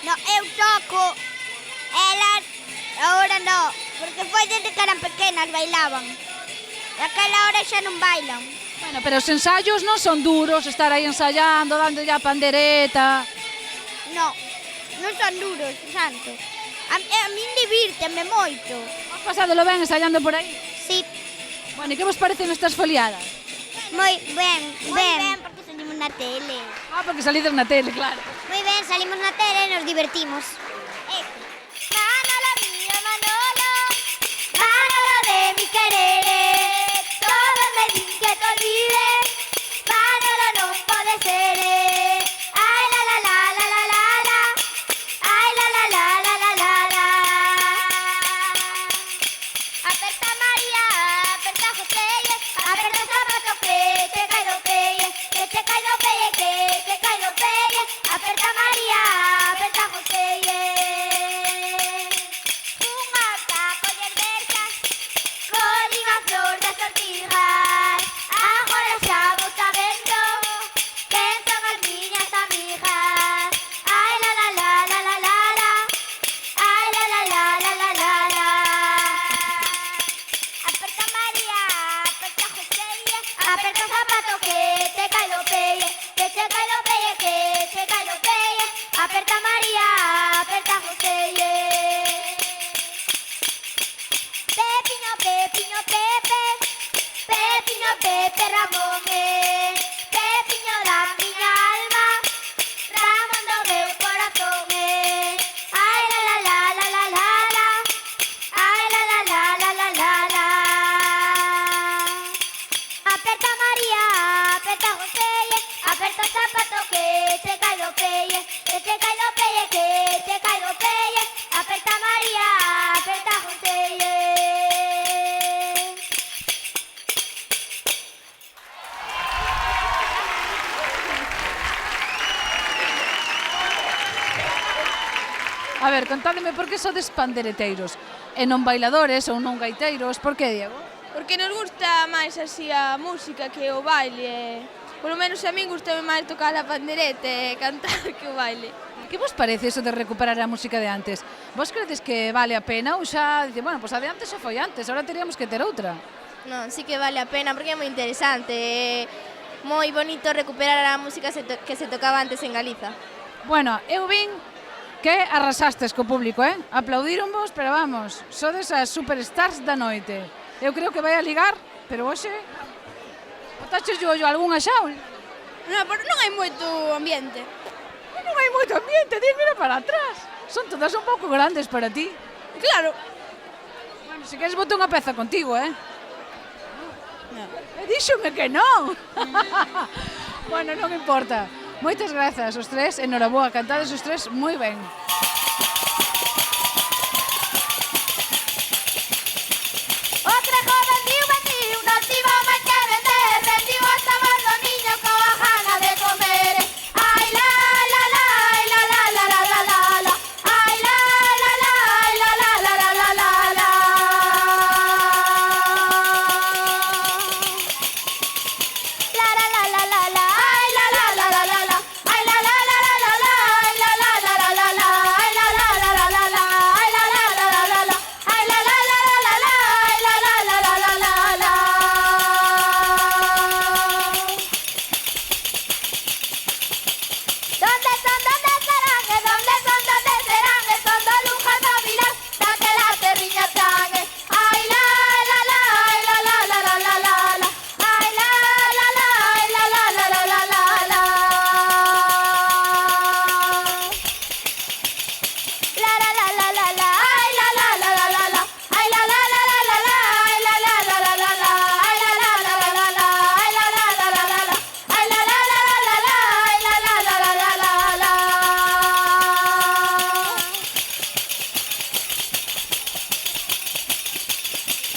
No, eu toco. Elas agora no, porque foi desde que eran pequenas bailaban. Daquela hora xa non bailan. Bueno, pero os ensaios non son duros, estar aí ensaiando, dándolle a pandereta. No, non son duros, santo. A min divírteme moito. Has pasadolo ben ensaiando por aí? Sí. Bueno, e que vos parecen estas foliadas? Moi ben, porque salimos na tele. Ah, porque salides na tele, claro. Moi ben, salimos na tele e nos divertimos. Manolo mío, Manolo, Manolo de mi querer, todos me din que te olvides, Manolo non pode ser. Ai la la la la la la la, ai la la la la la la la. Aperta María, aperta José, aperta zapato que te cae do pelle, que te cae do pelle, que te cae do pelle. Aperta María, aperta José. Pepe Ramón, Pepiño da miña alma, Ramón do meu corazón, ai la la la la la la la, ai la la la la la la la. Aperta María, aperta José, aperta o zapato que te cae do pelle, que te cae do pelle, que te cae do pelle, aperta María, aperta José. A ver, contádeme por que sodes pandereteiros e non bailadores ou non gaiteiros. Por que, Diego? Porque nos gusta máis así a música que o baile. Por lo menos a min gustame máis tocar a pandereta e cantar que o baile. Que vos parece eso de recuperar a música de antes? Vos credes que vale a pena ou xa dice, bueno, pois a de antes xa foi antes, ahora teríamos que ter outra? Non, sí que vale a pena porque é moi interesante. Moi bonito recuperar a música que se tocaba antes en Galiza. Bueno, eu vin que arrasastes co público, aplaudíronvos, pero vamos, sodes as superstars da noite. Eu creo que vai a ligar, pero hoxe botaches o ollo a algunha xa? Non, pero non hai moito ambiente. Non hai moito ambiente, mira para atrás. Son todas un pouco grandes para ti. Claro. Bueno, se queres boto unha peza contigo, Díxome que non. Bueno, non importa. Moitas grazas os tres, enhoraboa, cantades os tres moi ben. Outra joven vendiu, non tivo máis que vender, vendiu os sabor do niño coa gana de comer. Ai la la la, ai la la la la la la la, ai la la la, ai la la la la la la la. La la la la la la, ai la la la la la la, ai la la la la la la, ai la la la la la la, ai la la la la la la, ai la la la la la la, ai la la la la la la, ai la la la la la la la. ¿Dónde son, dónde serán, dónde son, dónde serán, son dos lujas a mirar, daquela terriña tan, ai la la la, ai la la la la la la la, ai la la la, ai la la la la la la la. La la la la la la, ai la la la la la la, ai la la la la la la, ai la la la la la la, ai la la la la la la, ai la la la la la la, ai la la la la la la, ai la la la la la la la.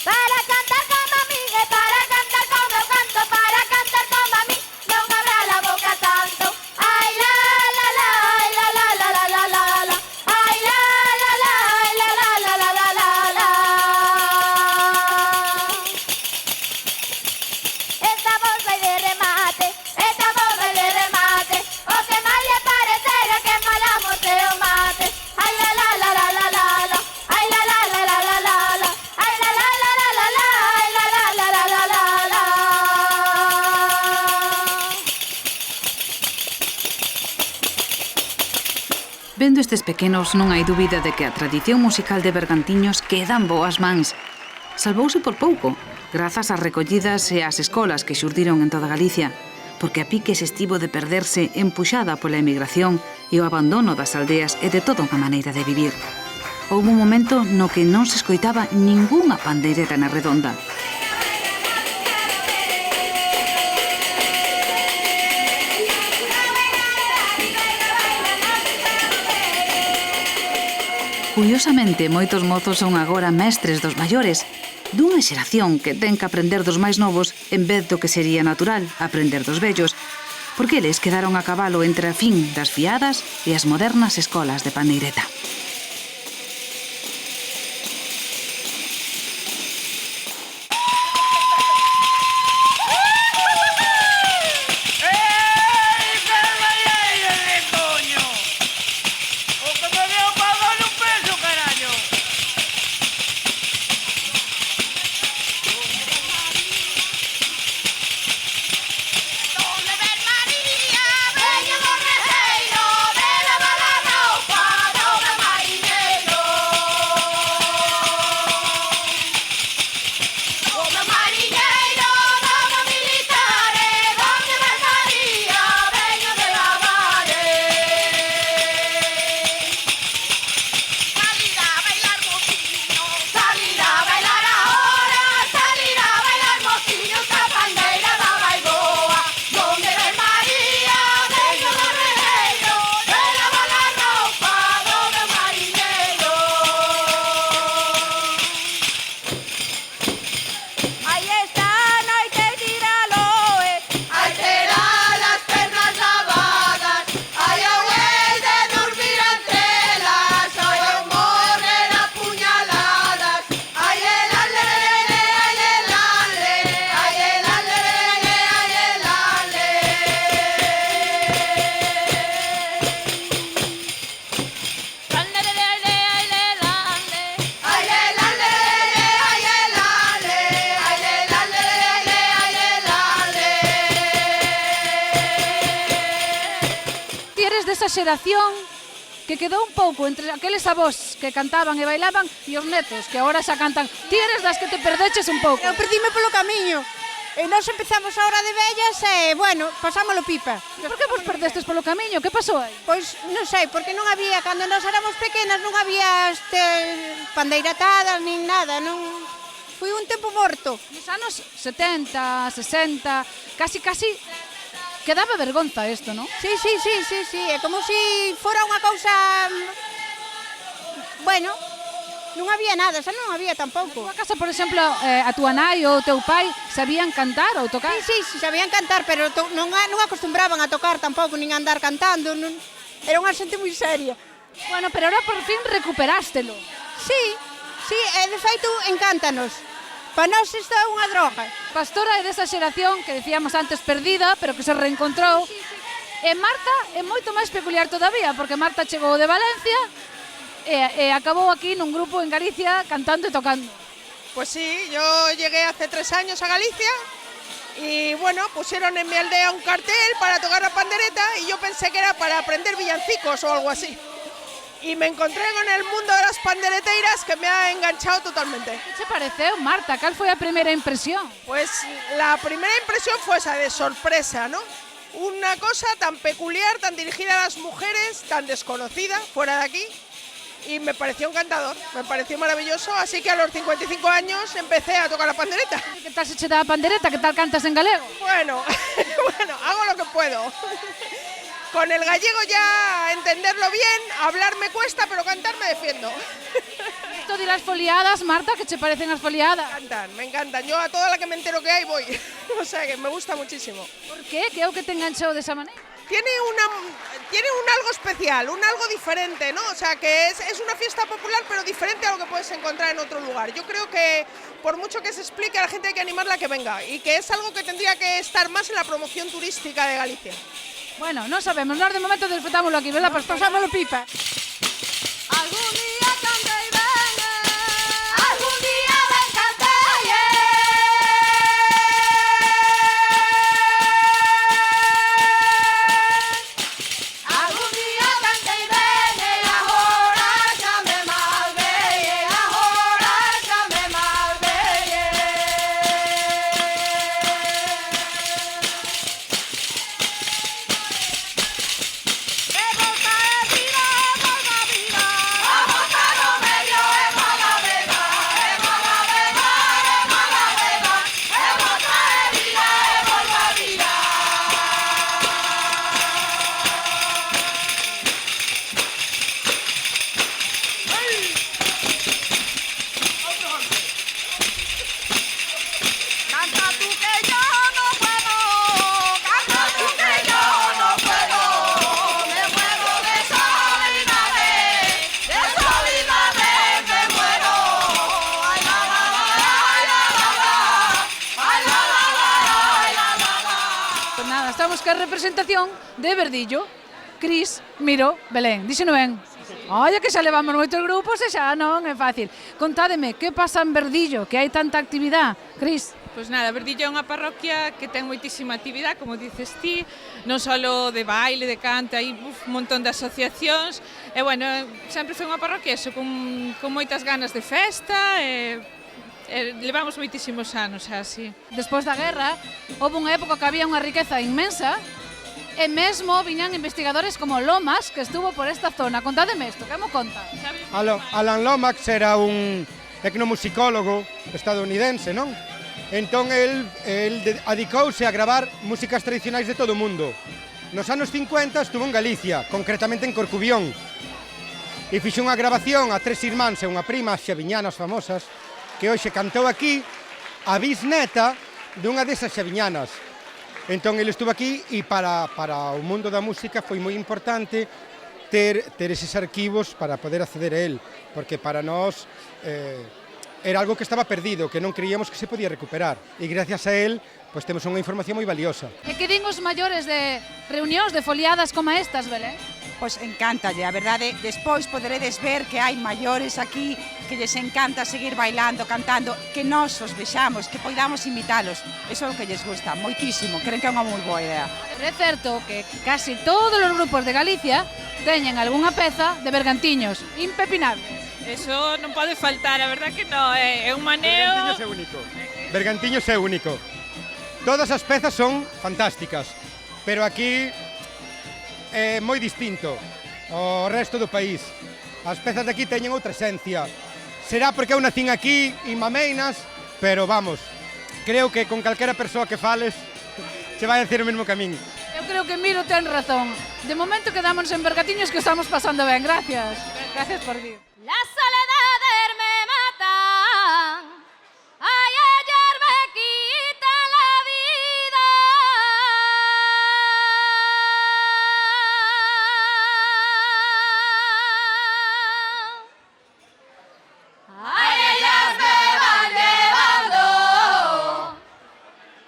Para cantar como a mí, para cantar como eu canto, para cantar como a mí, non abra la boca tanto. Ai la la la, ai la la la la la la la, ai la la la, ai la la la la la la la. Esta voz vai de remate, esta voz vai de remate, o que mal lle parecerá que malamos e o mate. Ai la la la la la la la, ai la la la la la la la, ai la la la la la la, ai la la la la la la la. Vendo estes pequenos, non hai dúbida de que a tradición musical de Bergantiños queda en boas mans. Salvouse por pouco, grazas ás recollidas e ás escolas que xurdiron en toda Galicia, porque a piques estivo de perderse empuxada pola emigración e o abandono das aldeas e de toda unha maneira de vivir. Houve un momento no que non se escoitaba ningunha pandeireta na redonda. Curiosamente, moitos mozos son agora mestres dos maiores, dunha xeración que ten que aprender dos máis novos en vez do que sería natural aprender dos vellos, porque eles quedaron a cabalo entre a fin das fiadas e as modernas escolas de pandeireta. Veña do regueiro, de lavar a roupa, do meu mar. desa xeración que quedou un pouco entre aqueles avós que cantaban e bailaban e os netos que agora xa cantan. Ti eres das que te perdeches un pouco. Eu perdíme polo camiño. E nós empezamos ahora de vellas e, bueno, pasámoslo pipa. Por que vos perdestes polo camiño? Que pasou aí? Pois non sei, porque non había, cando nós éramos pequenas non había pandeiratadas nin nada, non... Foi un tempo morto. Nos anos 70, 60, casi quedaba vergonza isto, non? Sí, é como se fora unha cousa... Bueno, non había nada, xa non había tampouco. Na tua casa, por exemplo, a túa nai ou o teu pai sabían cantar ou tocar? Sí, sabían cantar, pero non acostumbraban a tocar tampouco, nin a andar cantando. Era unha xente moi seria. Bueno, pero ahora por fin recuperástelo. Sí, e de feito encántanos. Para nós isto é unha droga. Pastora é desa xeración que decíamos antes perdida, pero que se reencontrou. E Marta é moito máis peculiar todavía, porque Marta chegou de Valencia e acabou aquí nun grupo en Galicia cantando e tocando. Pues sí, yo llegué hace 3 años a Galicia y bueno, pusieron en mi aldea un cartel para tocar la pandereta y yo pensé que era para aprender villancicos o algo así. Y me encontré con el mundo de las pandereteiras que me ha enganchado totalmente. ¿Qué te pareceu, Marta? ¿Cuál fue la primera impresión? Pues la primera impresión fue esa de sorpresa, ¿no? Una cosa tan peculiar, tan dirigida a las mujeres, tan desconocida, fuera de aquí. Y me pareció encantador, me pareció maravilloso, así que a los 55 años empecé a tocar la pandereta. ¿Qué tal se te da la pandereta? ¿Qué tal cantas en galego? Bueno, hago lo que puedo. Con el gallego ya entenderlo bien, hablar me cuesta, pero cantar me defiendo. Esto de las foliadas, Marta, ¿qué te parecen las foliadas? Me encantan. Yo a toda la que me entero que hay voy. O sea que me gusta muchísimo. ¿Por qué? ¿Qué es lo que te enganchó de esa manera? Tiene un algo especial, un algo diferente, ¿no? O sea que es una fiesta popular, pero diferente a lo que puedes encontrar en otro lugar. Yo creo que por mucho que se explique, a la gente hay que animarla a que venga y que es algo que tendría que estar más en la promoción turística de Galicia. Bueno, no sabemos, nós de momento disfrutámoslo aquí, ¿verdad? Pues pasámoslo pipa. Algún día canta y ven, algún día ven cantar, algún día canta y ven, ahora ya me malve, ahora ya me malve. Estamos ca representación de Verdillo, Cris, Miro, Belén. Díxeno ben? Oye, que xa levamos moitos grupos e xa non é fácil. Contádeme, que pasa en Verdillo, que hai tanta actividade? Cris? Pois nada, Verdillo é unha parroquia que ten moitísima actividade, como dices ti, non só de baile, de cante, hai un montón de asociacións, e bueno, sempre foi unha parroquia eso, con moitas ganas de festa, levamos moitísimos anos, así. Despois da guerra, houve unha época que había unha riqueza inmensa e mesmo viñan investigadores como Lomax, que estuvo por esta zona. Contádeme isto, que mo conta? Alan Lomax era un etnomusicólogo estadounidense, non? Entón, el adicouse a gravar músicas tradicionais de todo o mundo. Nos anos 50 estuvo en Galicia, concretamente en Corcubión, e fixo unha grabación a 3 irmáns e unha prima, as xaviñanas famosas, que hoxe cantou aquí a bisneta dunha desas xaviñanas. Entón, ele estuvo aquí e para o mundo da música foi moi importante ter eses arquivos para poder acceder a él, porque para nós era algo que estaba perdido, que non creíamos que se podía recuperar. E gracias a él, pois temos unha información moi valiosa. E que din os maiores de reunións, de foliadas como estas, Belén? pois encántalle, a verdade. Despois poderedes ver que hai maiores aquí que lles encanta seguir bailando, cantando, que nós os vexamos, que poidamos invitalos. Eso é o que lles gusta, moitísimo, creen que é unha moi boa idea. É certo que casi todos os grupos de Galicia teñen algunha peza de Bergantiños, impepinable. Eso non pode faltar, a verdad que non, é un maneo... Bergantiños é único. Bergantiños é único. Todas as pezas son fantásticas, pero aquí é moi distinto ao resto do país. As pezas de aquí teñen outra esencia. Será porque eu nacín aquí e mameinas, pero vamos, creo que con calquera persoa que fales se vai a decir o mesmo camiño. Eu creo que Miro ten razón. De momento quedámonos en Bergantiños que estamos pasando ben. Gracias. Gracias por vir. La soledad me mata. Ay, ayer me quita la vida. Ay, ellas me van llevando.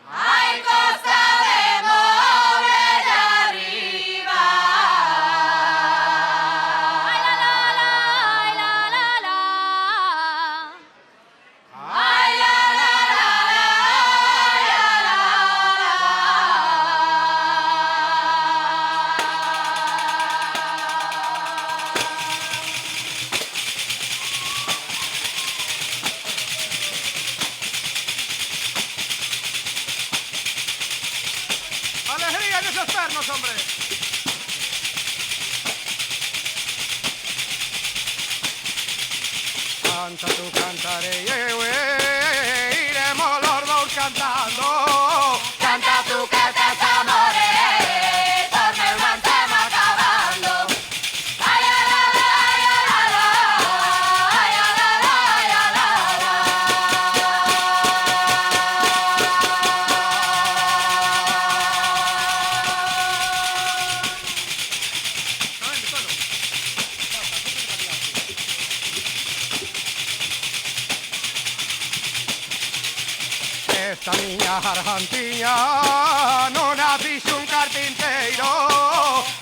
Ay, cosa de mover arriba. Ay, la la la, ay, la la la. Ay, la la la, ay, la la ¡Alegría en esos pernos, hombre! Canta tú, cantaré, iremos los dos cantando. Canta tú que tes amores, por meu non temo acabando. Ay, la la la, ay, la la la, ay, la la la, ay, la la la. Esta niña argentina non a fixo un carpinteiro.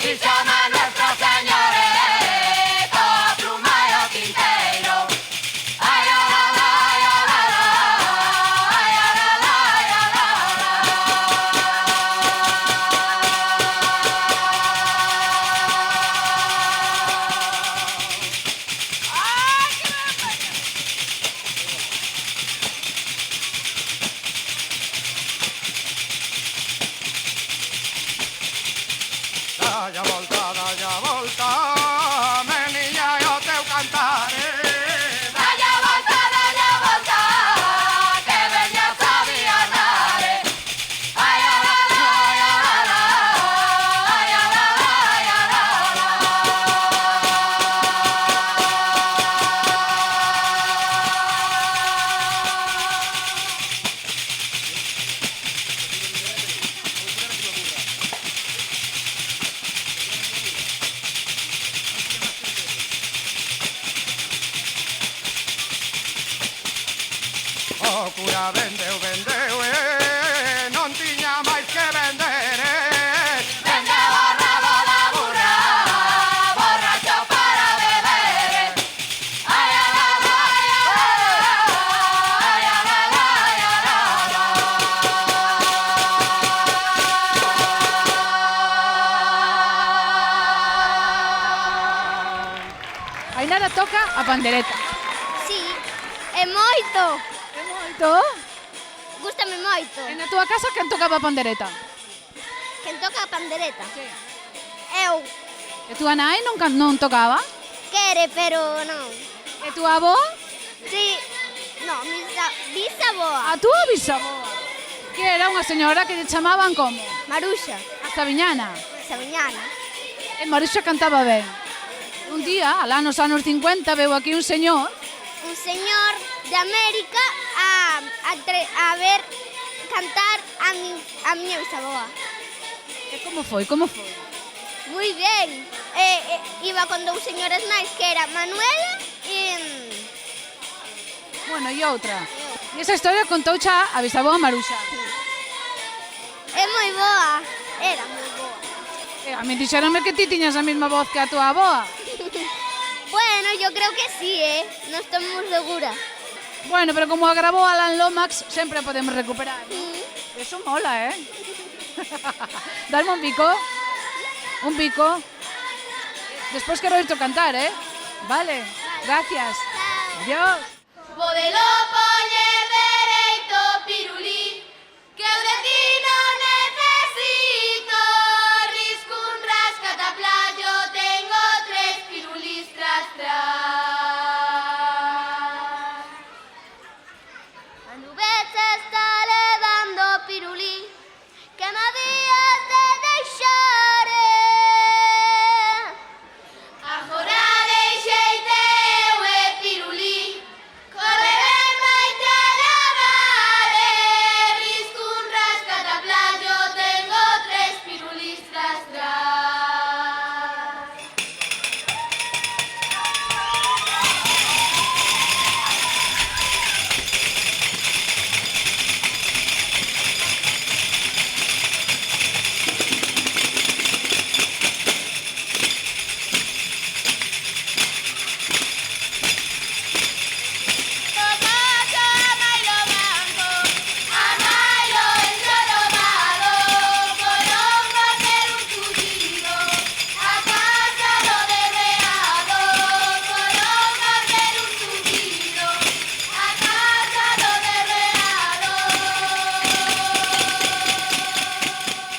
Y chama nuestro señores, toda pluma y o tintero. Ay, la la la, ay, la la la, ay, la la la, ay, la la Dalla volta, meniña, yo teu cantaré. Dalla volta, que veñas a vianare. Ay, la la la, ay, la la la, ay, la la la, ay, la la O cura vendeu, non tiña máis que vender. Vendeu o rabo da burra, borracho para beber. Ay, la la la, ay, la la la, ay, la la la. Ainara toca a pandereta. Sí, é moito. É moito? Gústame moito. E na túa casa quen tocaba a pandereta? Quen toca a pandereta? Sí. Eu. E túa nai non tocaba? Quere, pero non. E túa avó? Sí. No, bisaboa. A túa bisaboa? Que era unha señora que lle chamaban como? Maruxa. A Sabiñana. Sabiñana. E Maruxa cantaba ben. Un día, alá nos anos 50, veu aquí un señor de América a ver cantar a miña bisaboa. E como foi? Como foi? Moi ben. Iba con dous señores máis, que era Manuela e... Bueno, e outra. E esa historia contou xa a bisaboa Maruxa. É moi boa. Era moi boa. E A mí dixeronme que ti tiñas a mesma voz que a tua avoa. Bueno, yo creo que sí, ¿eh? No estoy muy segura. Bueno, pero como a grabou Alan Lomax, sempre podemos recuperar. Eso mola, Darme un pico. Un pico. Despois quero irte cantar, Vale, gracias. Adiós. Podelo poñer dereito, pirulí, que eu de ti non necesito. Risco un rascataplallo, tengo 3 pirulís tras tras. A nube se está levando pirulí, que me habías de deixar. Agora deixeite eu e pirulí, corre ben baita lavar. Risco un rascataplallo, tengo 3 pirulís tras tras.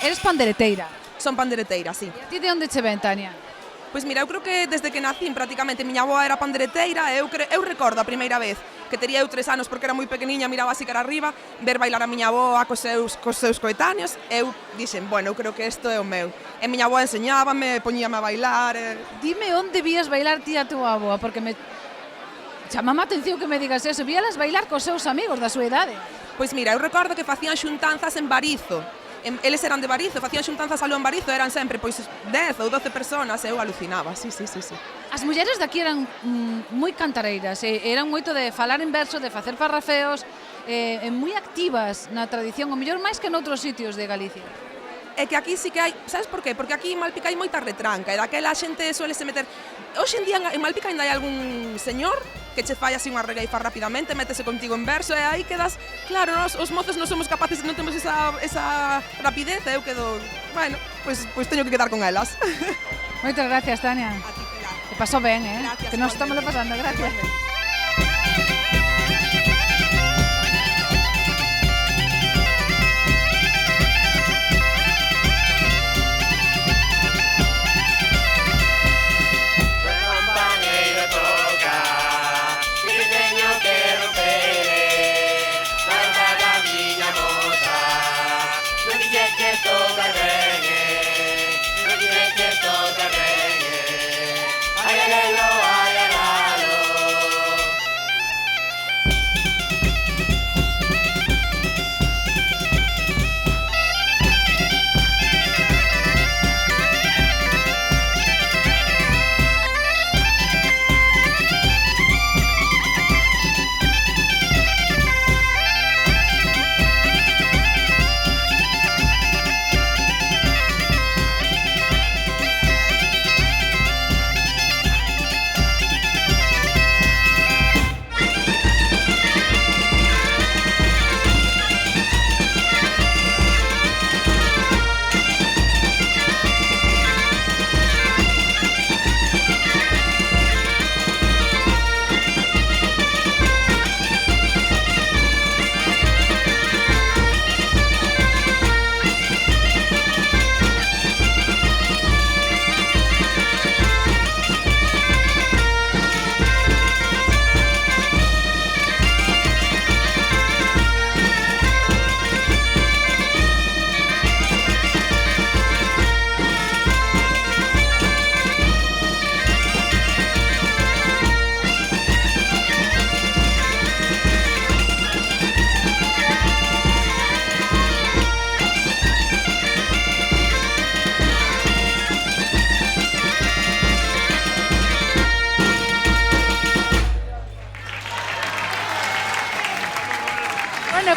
Eres pandereteira. Son pandereteira, sí. E ti de onde che ven, Tania? Pois mira, eu creo que desde que nacín prácticamente miña avoa era pandereteira e eu recordo a primeira vez que tería eu 3 anos porque era moi pequeniña, miraba así cara arriba, ver bailar a miña avoa cos seus coetáneos, eu dixen, bueno, eu creo que isto é o meu. E miña avoa enseñábame, poñíame a bailar. Dime onde vías bailar ti a tua avoa, porque me chamame a atención que me digas eso. Víalas bailar cos seus amigos da súa idade. Pois mira, eu recordo que facían xuntanzas en Barizo. Eles eran de Barizo, facían xuntanzas aló en Barizo, eran sempre pois 10 ou 12 personas, eu alucinaba, sí. As mulleres daqui eran moi cantareiras, eran moito de falar en verso, de facer farrafeos, moi activas na tradición, o mellor máis que noutros sitios de Galicia. É que aquí sí que hai, sabes por qué? Porque aquí en Malpica hai moita retranca, e daquela a xente suele se meter. Hoxe en día en Malpica ainda hai algún señor que che fai así unha regueifa rapidamente, métese contigo en verso e aí quedas, claro, os mozos non somos capaces, non temos esa rapidez, e eu quedo, bueno, pois teño que quedar con elas. Moitas gracias, Tania. A ti, Pilar. Te pasou ben, Gracias, que nos estamos lo pasando, gracias.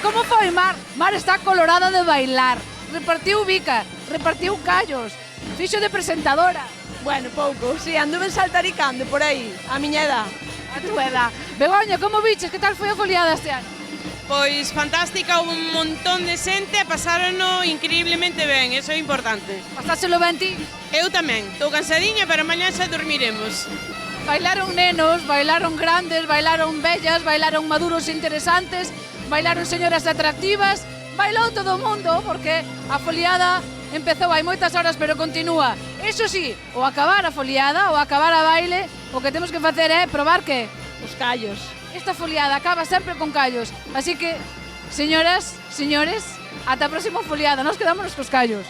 como foi Mar? Mar está colorada de bailar. Repartiu bica, repartiu callos. Fixo de presentadora. Bueno, pouco, si, anduve saltaricando por aí, a miña edad. A túa edad. Begoña, como biches? Que tal foi a foliada este ano? Pois fantástica, un montón de xente e pasárono increíblemente ben, eso é importante. Pasáselo ben ti? Eu tamén, estou cansadinha, pero mañá xa dormiremos. Bailaron nenos, bailaron grandes, bailaron bellas, bailaron maduros interesantes, bailaron señoras atractivas, bailou todo o mundo, porque a foliada empezou hai moitas horas, pero continúa. Eso sí, o acabar a foliada, ou acabar a baile, o que temos que facer é probar que? Os callos. Esta foliada acaba sempre con callos, así que, señoras, señores, ata a próxima foliada, nos quedamos cos callos.